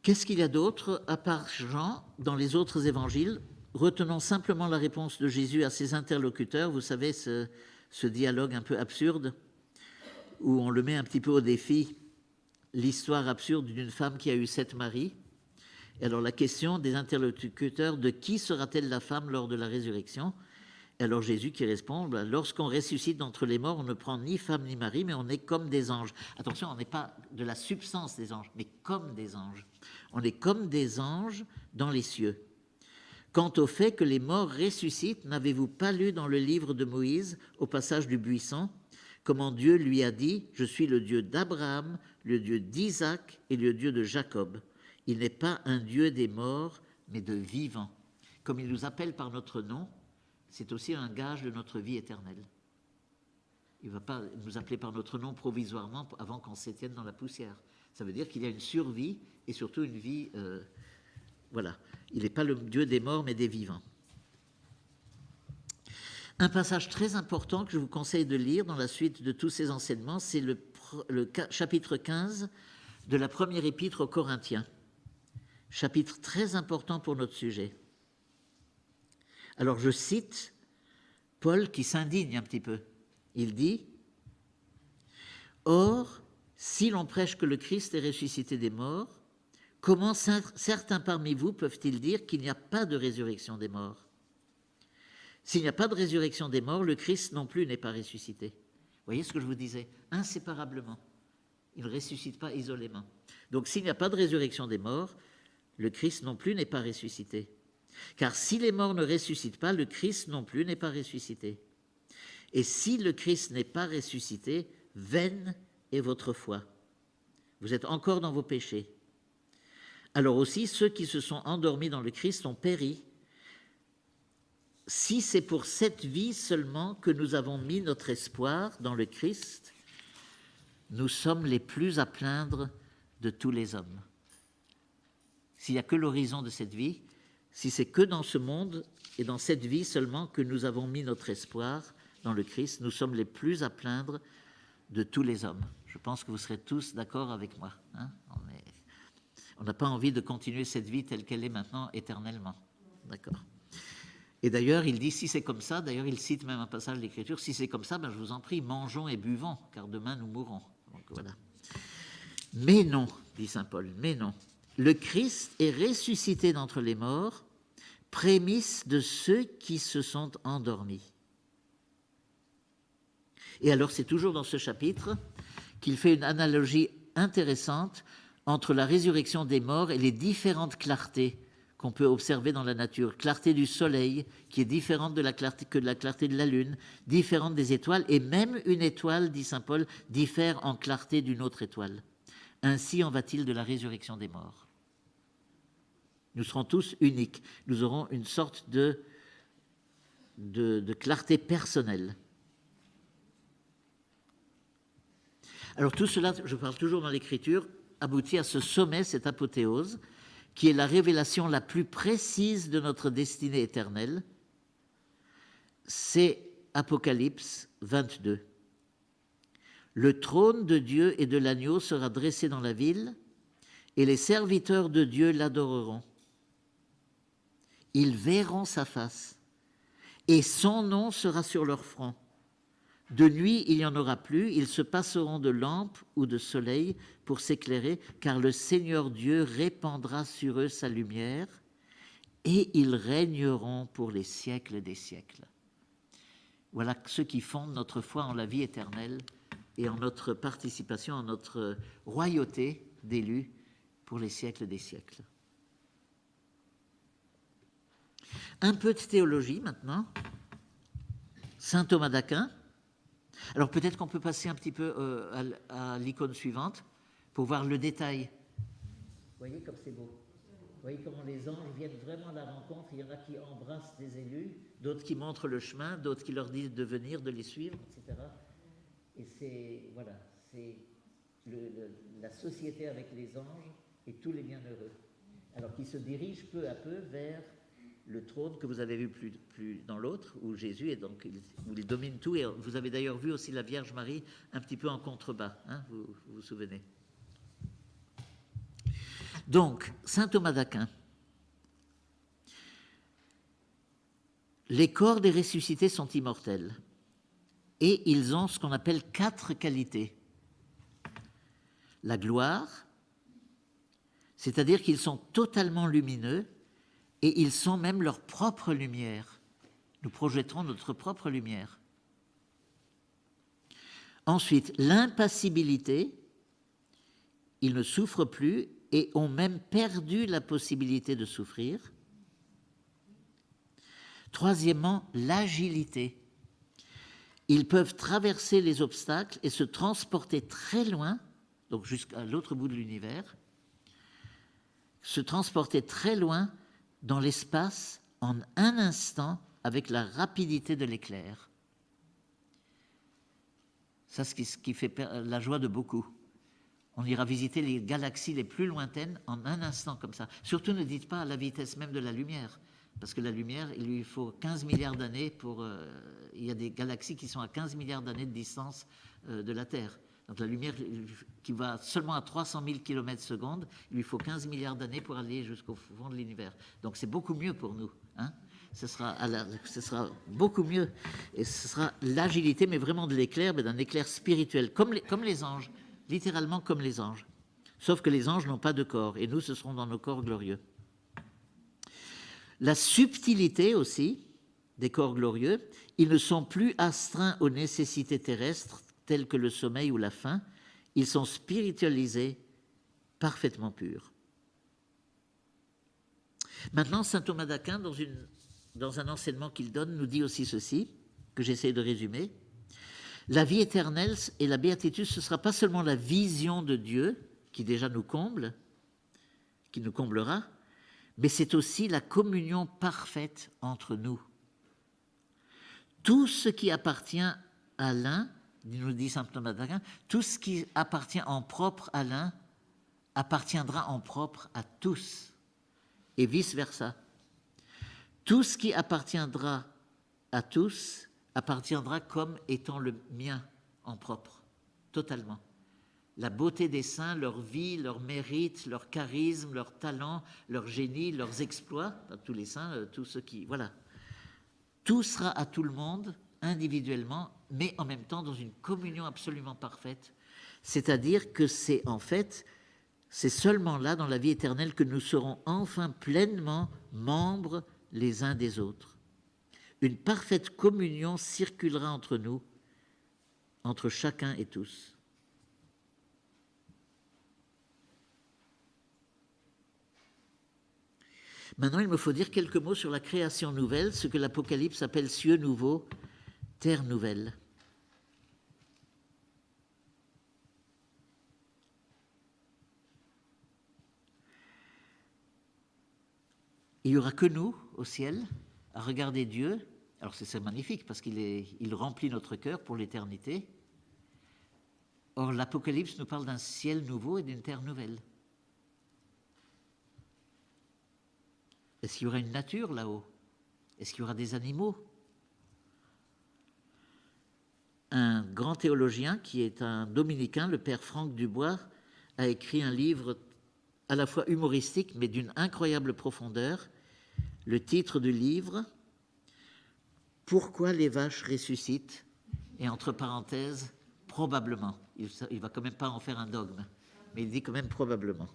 Qu'est-ce qu'il y a d'autre, à part Jean, dans les autres évangiles? Retenons simplement la réponse de Jésus à ses interlocuteurs. Vous savez, ce dialogue un peu absurde, où on le met un petit peu au défi, l'histoire absurde d'une femme qui a eu 7 maris. Et alors la question des interlocuteurs, de qui sera-t-elle la femme lors de la résurrection? Et alors Jésus qui répond, lorsqu'on ressuscite d'entre les morts, on ne prend ni femme ni mari, mais on est comme des anges. Attention, on n'est pas de la substance des anges, mais comme des anges. On est comme des anges dans les cieux. Quant au fait que les morts ressuscitent, n'avez-vous pas lu dans le livre de Moïse, au passage du buisson, comment Dieu lui a dit, je suis le Dieu d'Abraham, le Dieu d'Isaac et le Dieu de Jacob. Il n'est pas un Dieu des morts, mais de vivants. Comme il nous appelle par notre nom, c'est aussi un gage de notre vie éternelle. Il ne va pas nous appeler par notre nom provisoirement avant qu'on s'étienne dans la poussière. Ça veut dire qu'il y a une survie et surtout une vie... voilà. Il n'est pas le Dieu des morts, mais des vivants. Un passage très important que je vous conseille de lire dans la suite de tous ces enseignements, c'est le chapitre 15 de la première épître aux Corinthiens. Chapitre très important pour notre sujet. Alors je cite Paul qui s'indigne un petit peu. Il dit « Or, si l'on prêche que le Christ est ressuscité des morts, comment certains parmi vous peuvent-ils dire qu'il n'y a pas de résurrection des morts? S'il n'y a pas de résurrection des morts, le Christ non plus n'est pas ressuscité. » Vous voyez ce que je vous disais? Inséparablement. Il ne ressuscite pas isolément. Donc s'il n'y a pas de résurrection des morts, le Christ non plus n'est pas ressuscité. Car si les morts ne ressuscitent pas, le Christ non plus n'est pas ressuscité. Et si le Christ n'est pas ressuscité, vaine est votre foi. Vous êtes encore dans vos péchés. Alors aussi, ceux qui se sont endormis dans le Christ ont péri. Si c'est pour cette vie seulement que nous avons mis notre espoir dans le Christ, nous sommes les plus à plaindre de tous les hommes. S'il n'y a que l'horizon de cette vie, si c'est que dans ce monde et dans cette vie seulement que nous avons mis notre espoir dans le Christ, nous sommes les plus à plaindre de tous les hommes. Je pense que vous serez tous d'accord avec moi. Hein? On n'a pas envie de continuer cette vie telle qu'elle est maintenant éternellement. D'accord. Et d'ailleurs, il dit, si c'est comme ça, d'ailleurs il cite même un passage de l'Écriture, si c'est comme ça, ben, je vous en prie, mangeons et buvons, car demain nous mourrons. Donc voilà. Mais non, dit saint Paul, mais non. Le Christ est ressuscité d'entre les morts, prémisse de ceux qui se sont endormis. Et alors c'est toujours dans ce chapitre qu'il fait une analogie intéressante entre la résurrection des morts et les différentes clartés qu'on peut observer dans la nature. Clarté du soleil, qui est différente de la clarté de la lune, différente des étoiles, et même une étoile, dit saint Paul, diffère en clarté d'une autre étoile. Ainsi en va-t-il de la résurrection des morts. Nous serons tous uniques. Nous aurons une sorte de clarté personnelle. Alors tout cela, je parle toujours dans l'Écriture, aboutit à ce sommet, cette apothéose, qui est la révélation la plus précise de notre destinée éternelle. C'est Apocalypse 22. Le trône de Dieu et de l'agneau sera dressé dans la ville, et les serviteurs de Dieu l'adoreront. Ils verront sa face, et son nom sera sur leur front. De nuit, il n'y en aura plus, ils se passeront de lampe ou de soleil pour s'éclairer, car le Seigneur Dieu répandra sur eux sa lumière, et ils régneront pour les siècles des siècles. Voilà ceux qui fondent notre foi en la vie éternelle et en notre participation, en notre royauté d'élus pour les siècles des siècles. Un peu de théologie maintenant. Saint Thomas d'Aquin. Alors peut-être qu'on peut passer un petit peu à l'icône suivante pour voir le détail. Vous voyez comme c'est beau. Vous voyez comment les anges viennent vraiment à la rencontre. Il y en a qui embrassent des élus, d'autres qui montrent le chemin, d'autres qui leur disent de venir, de les suivre, etc. Et c'est, voilà, c'est la société avec les anges et tous les bienheureux. Alors qu'ils se dirigent peu à peu vers le trône que vous avez vu plus dans l'autre, où Jésus est donc, où il domine tout. Et vous avez d'ailleurs vu aussi la Vierge Marie un petit peu en contrebas, hein, vous vous souvenez. Donc, saint Thomas d'Aquin. Les corps des ressuscités sont immortels et ils ont ce qu'on appelle 4 qualités. La gloire, c'est-à-dire qu'ils sont totalement lumineux et ils sont même leur propre lumière. Nous projetterons notre propre lumière. Ensuite, l'impassibilité, ils ne souffrent plus et ont même perdu la possibilité de souffrir. Troisièmement, l'agilité. Ils peuvent traverser les obstacles et se transporter très loin, donc jusqu'à l'autre bout de l'univers, se transporter très loin dans l'espace en un instant avec la rapidité de l'éclair. Ça, c'est ce qui fait la joie de beaucoup. On ira visiter les galaxies les plus lointaines en un instant comme ça. Surtout ne dites pas à la vitesse même de la lumière, parce que la lumière, il lui faut 15 milliards d'années pour... il y a des galaxies qui sont à 15 milliards d'années de distance de la Terre. Donc la lumière qui va seulement à 300 000 km/s, il lui faut 15 milliards d'années pour aller jusqu'au fond de l'univers. Donc c'est beaucoup mieux pour nous. Hein, ce sera beaucoup mieux. Et ce sera l'agilité, mais vraiment de l'éclair, mais d'un éclair spirituel, comme les anges. Littéralement comme les anges. Sauf que les anges n'ont pas de corps, et nous, ce serons dans nos corps glorieux. La subtilité aussi des corps glorieux, ils ne sont plus astreints aux nécessités terrestres, telles que le sommeil ou la faim, ils sont spiritualisés, parfaitement purs. Maintenant, saint Thomas d'Aquin, dans un enseignement qu'il donne, nous dit aussi ceci, que j'essaie de résumer. La vie éternelle et la béatitude, ce ne sera pas seulement la vision de Dieu, qui déjà nous comble, qui nous comblera, mais c'est aussi la communion parfaite entre nous. Tout ce qui appartient à l'un, nous dit saint Thomas d'Aquin, tout ce qui appartient en propre à l'un appartiendra en propre à tous, et vice-versa. Tout ce qui appartiendra à tous appartiendra comme étant le mien en propre, totalement. La beauté des saints, leur vie, leur mérite, leur charisme, leur talent, leur génie, leurs exploits, tous les saints, tous ceux qui... Voilà. Tout sera à tout le monde, individuellement, mais en même temps dans une communion absolument parfaite. C'est-à-dire que c'est en fait, c'est seulement là, dans la vie éternelle, que nous serons enfin pleinement membres les uns des autres. Une parfaite communion circulera entre nous, entre chacun et tous. Maintenant, il me faut dire quelques mots sur la création nouvelle, ce que l'Apocalypse appelle cieux nouveaux, terre nouvelle. Il n'y aura que nous au ciel à regarder Dieu. Alors c'est magnifique parce qu'il remplit notre cœur pour l'éternité. Or l'Apocalypse nous parle d'un ciel nouveau et d'une terre nouvelle. Est-ce qu'il y aura une nature là-haut? Est-ce qu'il y aura des animaux? Un grand théologien qui est un dominicain, le père Franck Dubois, a écrit un livre à la fois humoristique mais d'une incroyable profondeur. le titre du livre, « Pourquoi les vaches ressuscitent ?» et entre parenthèses, « probablement ». Il ne va quand même pas en faire un dogme, mais il dit quand même « probablement ».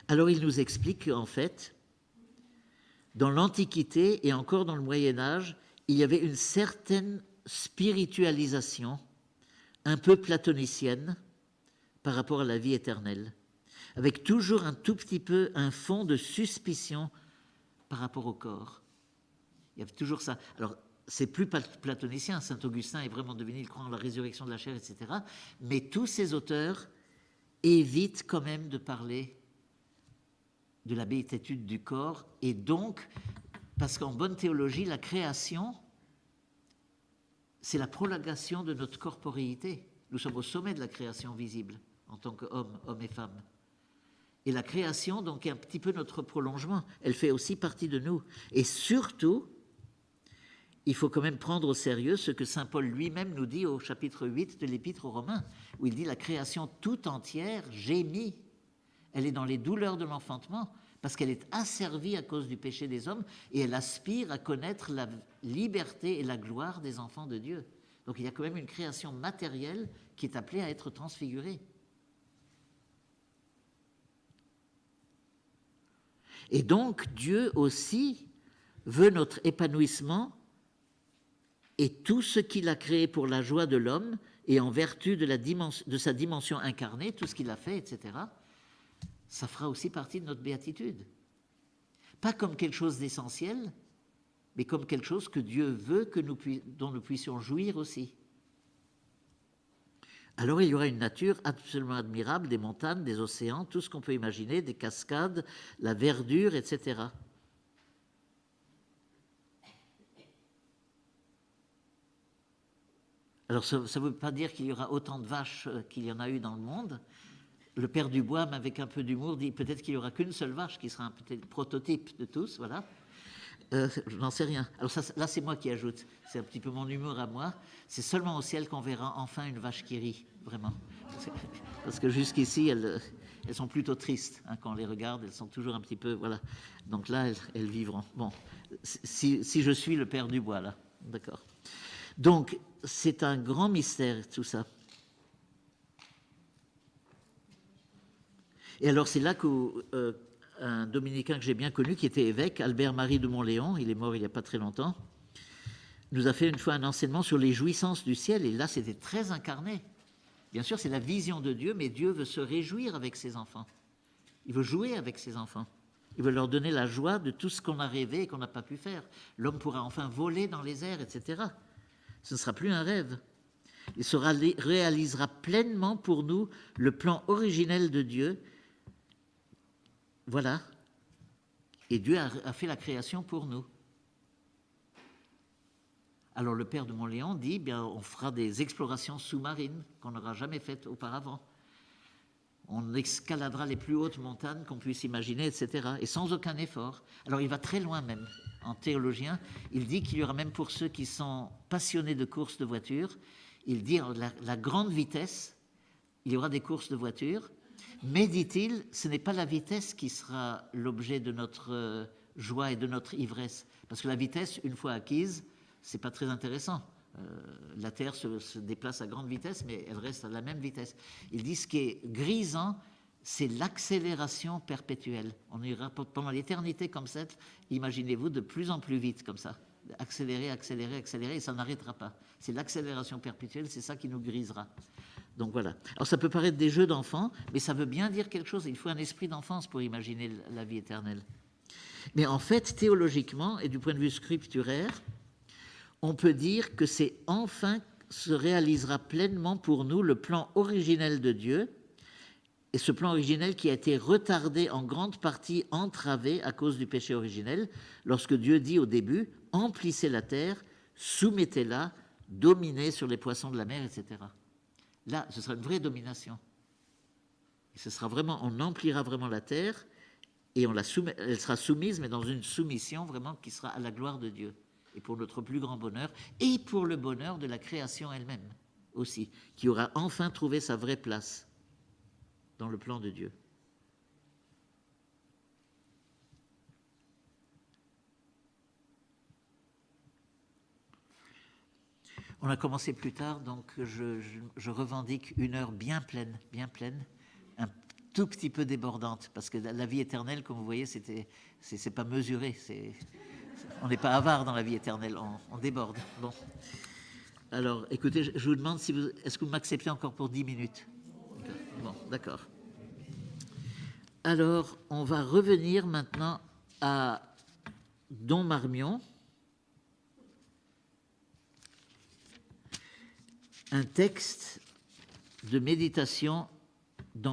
Alors il nous explique qu'en fait, dans l'Antiquité et encore dans le Moyen-Âge, il y avait une certaine spiritualisation un peu platonicienne par rapport à la vie éternelle, avec toujours un tout petit peu un fond de suspicion par rapport au corps. Il y avait toujours ça. Alors, c'est plus platonicien, Saint Augustin est vraiment devenu, il croit en la résurrection de la chair, etc. Mais tous ces auteurs évitent quand même de parler de la béatitude du corps, et donc, parce qu'en bonne théologie, la création, c'est la prolongation de notre corporéité. Nous sommes au sommet de la création visible, en tant qu'hommes, hommes et femmes. Et la création, donc, est un petit peu notre prolongement. Elle fait aussi partie de nous. Et surtout, il faut quand même prendre au sérieux ce que saint Paul lui-même nous dit au chapitre 8 de l'Épître aux Romains, où il dit « La création tout entière gémit ». Elle est dans les douleurs de l'enfantement, parce qu'elle est asservie à cause du péché des hommes, et elle aspire à connaître la liberté et la gloire des enfants de Dieu. Donc il y a quand même une création matérielle qui est appelée à être transfigurée. Et donc Dieu aussi veut notre épanouissement, et tout ce qu'il a créé pour la joie de l'homme, et en vertu de sa dimension incarnée, tout ce qu'il a fait, etc., ça fera aussi partie de notre béatitude. Pas comme quelque chose d'essentiel, mais comme quelque chose que Dieu veut dont nous puissions jouir aussi. Alors il y aura une nature absolument admirable, des montagnes, des océans, tout ce qu'on peut imaginer, des cascades, la verdure, etc. Alors ça ne veut pas dire qu'il y aura autant de vaches qu'il y en a eu dans le monde. Le père Dubois, avec un peu d'humour, dit peut-être qu'il n'y aura qu'une seule vache qui sera peut-être prototype de tous, voilà. Je n'en sais rien. Alors ça, là, c'est moi qui ajoute. C'est un petit peu mon humour à moi. C'est seulement au ciel qu'on verra enfin une vache qui rit, vraiment. Parce que jusqu'ici, elles sont plutôt tristes. Hein, quand on les regarde, elles sont toujours un petit peu... Voilà. Donc là, elles vivront. Bon, si je suis le père Dubois, là. D'accord. Donc, c'est un grand mystère, tout ça. Et alors, c'est là qu'un dominicain que j'ai bien connu, qui était évêque, Albert-Marie de Montléon, il est mort il n'y a pas très longtemps, nous a fait une fois un enseignement sur les jouissances du ciel, et là, c'était très incarné. Bien sûr, c'est la vision de Dieu, mais Dieu veut se réjouir avec ses enfants. Il veut jouer avec ses enfants. Il veut leur donner la joie de tout ce qu'on a rêvé et qu'on n'a pas pu faire. L'homme pourra enfin voler dans les airs, etc. Ce ne sera plus un rêve. Il se réalisera pleinement pour nous le plan originel de Dieu. Voilà. Et Dieu a fait la création pour nous. Alors le père de Montléon dit, bien, on fera des explorations sous-marines qu'on n'aura jamais faites auparavant. On escaladera les plus hautes montagnes qu'on puisse imaginer, etc. Et sans aucun effort. Alors il va très loin même. En théologien, il dit qu'il y aura même pour ceux qui sont passionnés de courses de voitures, il dit la grande vitesse, il y aura des courses de voitures, mais, dit-il, ce n'est pas la vitesse qui sera l'objet de notre joie et de notre ivresse. Parce que la vitesse, une fois acquise, ce n'est pas très intéressant. La Terre se déplace à grande vitesse, mais elle reste à la même vitesse. Il dit ce qui est grisant, c'est l'accélération perpétuelle. On ira pendant l'éternité comme ça, imaginez-vous, de plus en plus vite comme ça. Accélérer, accélérer, accélérer, et ça n'arrêtera pas. C'est l'accélération perpétuelle, c'est ça qui nous grisera. Donc voilà. Alors ça peut paraître des jeux d'enfants, mais ça veut bien dire quelque chose. Il faut un esprit d'enfance pour imaginer la vie éternelle. Mais en fait, théologiquement et du point de vue scripturaire, on peut dire que c'est enfin se réalisera pleinement pour nous le plan originel de Dieu, et ce plan originel qui a été retardé en grande partie, entravé à cause du péché originel, lorsque Dieu dit au début « Emplissez la terre, soumettez-la, dominez sur les poissons de la mer, etc. » Là, ce sera une vraie domination. Et ce sera vraiment, on emplira vraiment la terre et elle sera soumise, mais dans une soumission vraiment qui sera à la gloire de Dieu. Et pour notre plus grand bonheur, et pour le bonheur de la création elle-même aussi, qui aura enfin trouvé sa vraie place dans le plan de Dieu. On a commencé plus tard, donc je revendique une heure bien pleine, un tout petit peu débordante, parce que la vie éternelle, comme vous voyez, c'est pas mesuré, on n'est pas avare dans la vie éternelle, on déborde. Bon. Alors, écoutez, je vous demande si est-ce que vous m'acceptez encore pour 10 minutes? Bon, d'accord. Alors, on va revenir maintenant à Don Marmion. Un texte de méditation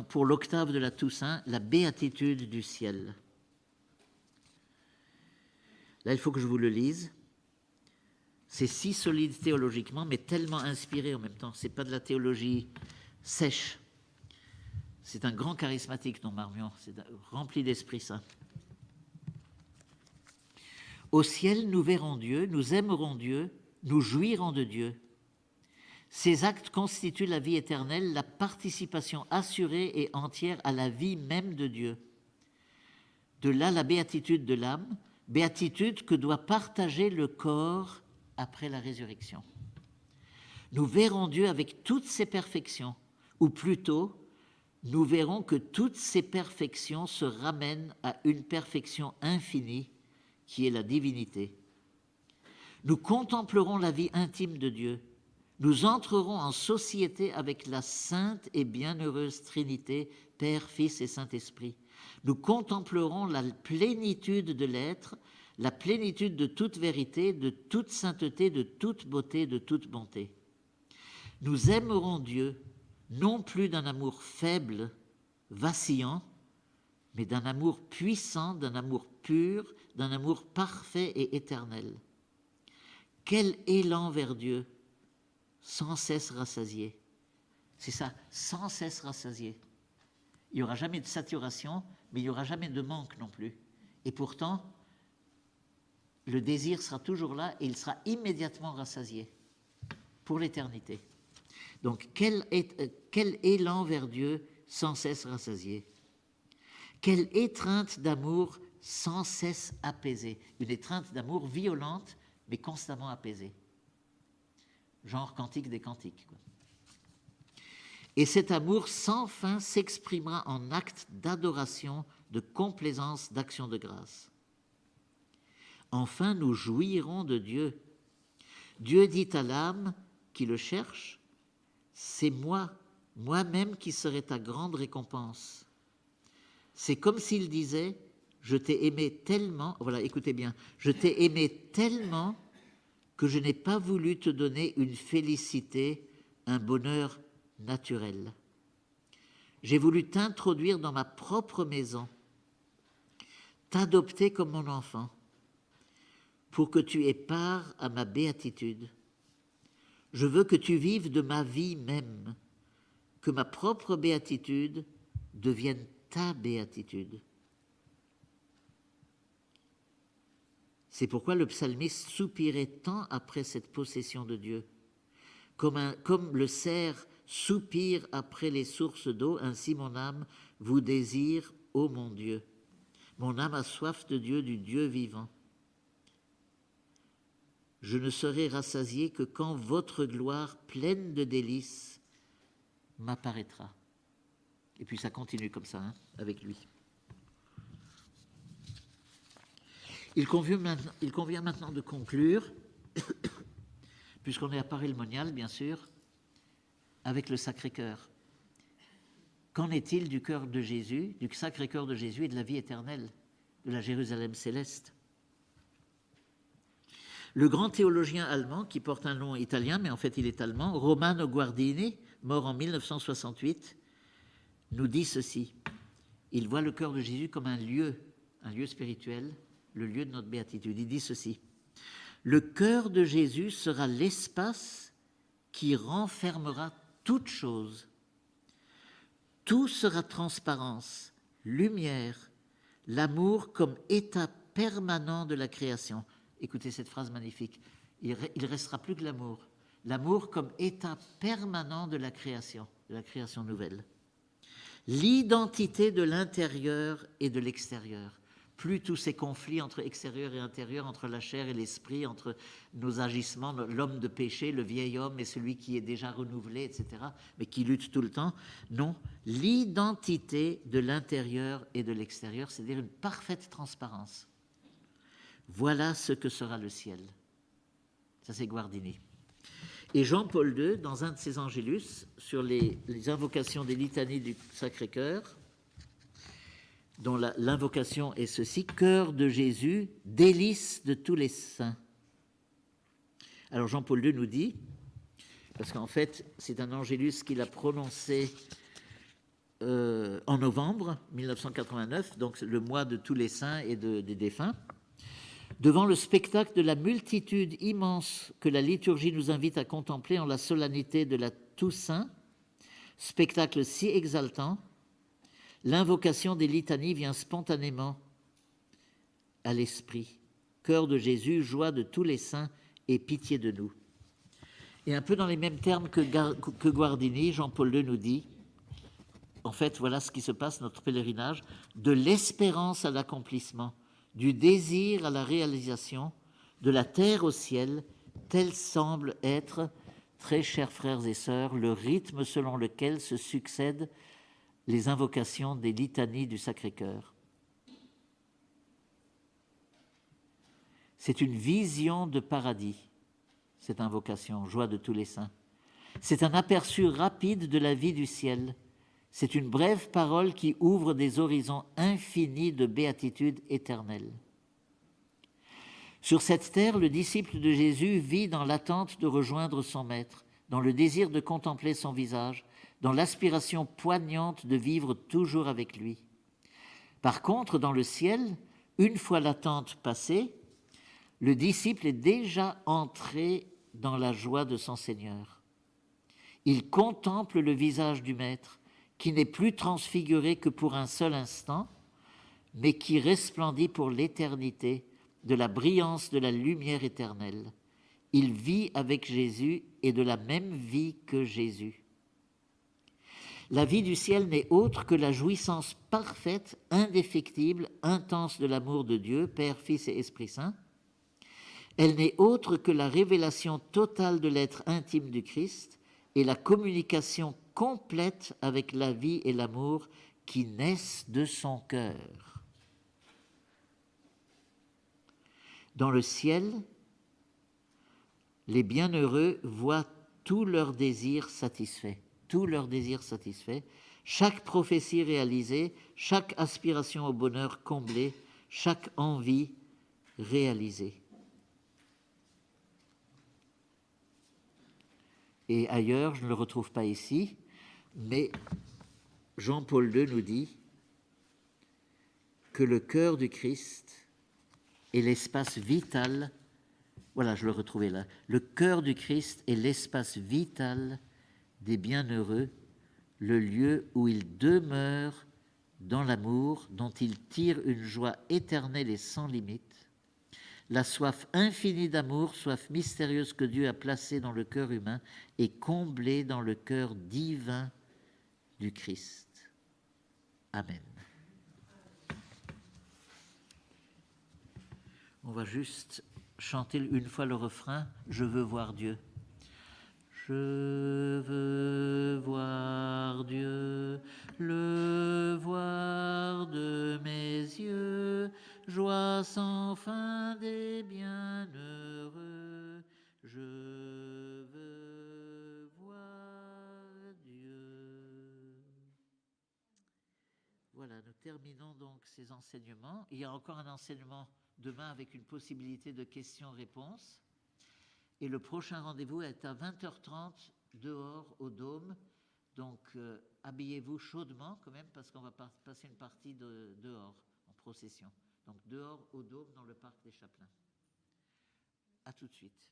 pour l'octave de la Toussaint, la béatitude du ciel. Là, il faut que je vous le lise. C'est si solide théologiquement, mais tellement inspiré en même temps. Ce n'est pas de la théologie sèche. C'est un grand charismatique, Don Marmion. C'est rempli d'Esprit Saint. Au ciel, nous verrons Dieu, nous aimerons Dieu, nous jouirons de Dieu. Ces actes constituent la vie éternelle, la participation assurée et entière à la vie même de Dieu. De là la béatitude de l'âme, béatitude que doit partager le corps après la résurrection. Nous verrons Dieu avec toutes ses perfections, ou plutôt, nous verrons que toutes ces perfections se ramènent à une perfection infinie qui est la divinité. Nous contemplerons la vie intime de Dieu. Nous entrerons en société avec la sainte et bienheureuse Trinité, Père, Fils et Saint-Esprit. Nous contemplerons la plénitude de l'être, la plénitude de toute vérité, de toute sainteté, de toute beauté, de toute bonté. Nous aimerons Dieu, non plus d'un amour faible, vacillant, mais d'un amour puissant, d'un amour pur, d'un amour parfait et éternel. Quel élan vers Dieu, sans cesse rassasié. C'est ça, sans cesse rassasié. Il n'y aura jamais de saturation, mais il n'y aura jamais de manque non plus. Et pourtant, le désir sera toujours là et il sera immédiatement rassasié pour l'éternité. Donc, quel élan vers Dieu sans cesse rassasié. Quelle étreinte d'amour sans cesse apaisée. Une étreinte d'amour violente, mais constamment apaisée. Genre Cantique des Cantiques, quoi. Et cet amour sans fin s'exprimera en actes d'adoration, de complaisance, d'action de grâce. Enfin, nous jouirons de Dieu. Dieu dit à l'âme qui le cherche, c'est moi-même qui serai ta grande récompense. C'est comme s'il disait, je t'ai aimé tellement, voilà, écoutez bien, je t'ai aimé tellement que je n'ai pas voulu te donner une félicité, un bonheur naturel. J'ai voulu t'introduire dans ma propre maison, t'adopter comme mon enfant, pour que tu aies part à ma béatitude. Je veux que tu vives de ma vie même, que ma propre béatitude devienne ta béatitude. C'est pourquoi le psalmiste soupirait tant après cette possession de Dieu. Comme le cerf soupire après les sources d'eau, ainsi mon âme vous désire, ô mon Dieu. Mon âme a soif de Dieu, du Dieu vivant. Je ne serai rassasié que quand votre gloire pleine de délices m'apparaîtra. Et puis ça continue comme ça, hein, avec lui. Il convient maintenant de conclure, puisqu'on est à Paray-le-Monial, bien sûr, avec le Sacré-Cœur. Qu'en est-il du cœur de Jésus, du Sacré-Cœur de Jésus et de la vie éternelle, de la Jérusalem céleste? Le grand théologien allemand, qui porte un nom italien, mais en fait il est allemand, Romano Guardini, mort en 1968, nous dit ceci. Il voit le cœur de Jésus comme un lieu spirituel, le lieu de notre béatitude. Il dit ceci. Le cœur de Jésus sera l'espace qui renfermera toute chose. Tout sera transparence, lumière, l'amour comme état permanent de la création. Écoutez cette phrase magnifique. Il restera plus que l'amour. L'amour comme état permanent de la création nouvelle. L'identité de l'intérieur et de l'extérieur. plus tous ces conflits entre extérieur et intérieur, entre la chair et l'esprit, entre nos agissements, l'homme de péché, le vieil homme et celui qui est déjà renouvelé, etc., mais qui lutte tout le temps. Non, l'identité de l'intérieur et de l'extérieur, c'est-à-dire une parfaite transparence. Voilà ce que sera le ciel. Ça, c'est Guardini. Et Jean-Paul II, dans un de ses Angélus, sur les invocations des litanies du Sacré-Cœur, dont l'invocation est ceci: cœur de Jésus, délice de tous les saints. Alors Jean-Paul II nous dit, parce qu'en fait c'est un Angélus qu'il a prononcé en novembre 1989, donc le mois de tous les saints et des défunts, devant le spectacle de la multitude immense que la liturgie nous invite à contempler en la solennité de la Toussaint, spectacle si exaltant, l'invocation des litanies vient spontanément à l'esprit. Cœur de Jésus, joie de tous les saints et pitié de nous. Et un peu dans les mêmes termes que Guardini, Jean-Paul II nous dit, en fait, voilà ce qui se passe, notre pèlerinage, de l'espérance à l'accomplissement, du désir à la réalisation, de la terre au ciel, tel semble être, très chers frères et sœurs, le rythme selon lequel se succèdent les invocations des litanies du Sacré-Cœur. C'est une vision de paradis, cette invocation, joie de tous les saints. C'est un aperçu rapide de la vie du ciel. C'est une brève parole qui ouvre des horizons infinis de béatitude éternelle. Sur cette terre, le disciple de Jésus vit dans l'attente de rejoindre son Maître, dans le désir de contempler son visage, dans l'aspiration poignante de vivre toujours avec lui. Par contre, dans le ciel, une fois l'attente passée, le disciple est déjà entré dans la joie de son Seigneur. Il contemple le visage du Maître, qui n'est plus transfiguré que pour un seul instant, mais qui resplendit pour l'éternité de la brillance de la lumière éternelle. Il vit avec Jésus et de la même vie que Jésus. La vie du ciel n'est autre que la jouissance parfaite, indéfectible, intense de l'amour de Dieu, Père, Fils et Esprit Saint. Elle n'est autre que la révélation totale de l'être intime du Christ et la communication complète avec la vie et l'amour qui naissent de son cœur. Dans le ciel, les bienheureux voient tous leurs désirs satisfaits. Tous leurs désirs satisfaits, chaque prophétie réalisée, chaque aspiration au bonheur comblée, chaque envie réalisée. Et ailleurs, je ne le retrouve pas ici, mais Jean-Paul II nous dit que le cœur du Christ est l'espace vital, voilà, je le retrouvais là, le cœur du Christ est l'espace vital des bienheureux, le lieu où ils demeurent dans l'amour, dont ils tirent une joie éternelle et sans limite, la soif infinie d'amour, soif mystérieuse que Dieu a placée dans le cœur humain et comblée dans le cœur divin du Christ. Amen. On va juste chanter une fois le refrain « Je veux voir Dieu ». Je veux voir Dieu, le voir de mes yeux, joie sans fin des bienheureux. Je veux voir Dieu. Voilà, nous terminons donc ces enseignements. Il y a encore un enseignement demain avec une possibilité de questions-réponses. Et le prochain rendez-vous est à 20h30 dehors au Dôme. Donc habillez-vous chaudement quand même parce qu'on va passer une partie dehors en procession. Donc dehors au Dôme dans le parc des Chapelains. À tout de suite.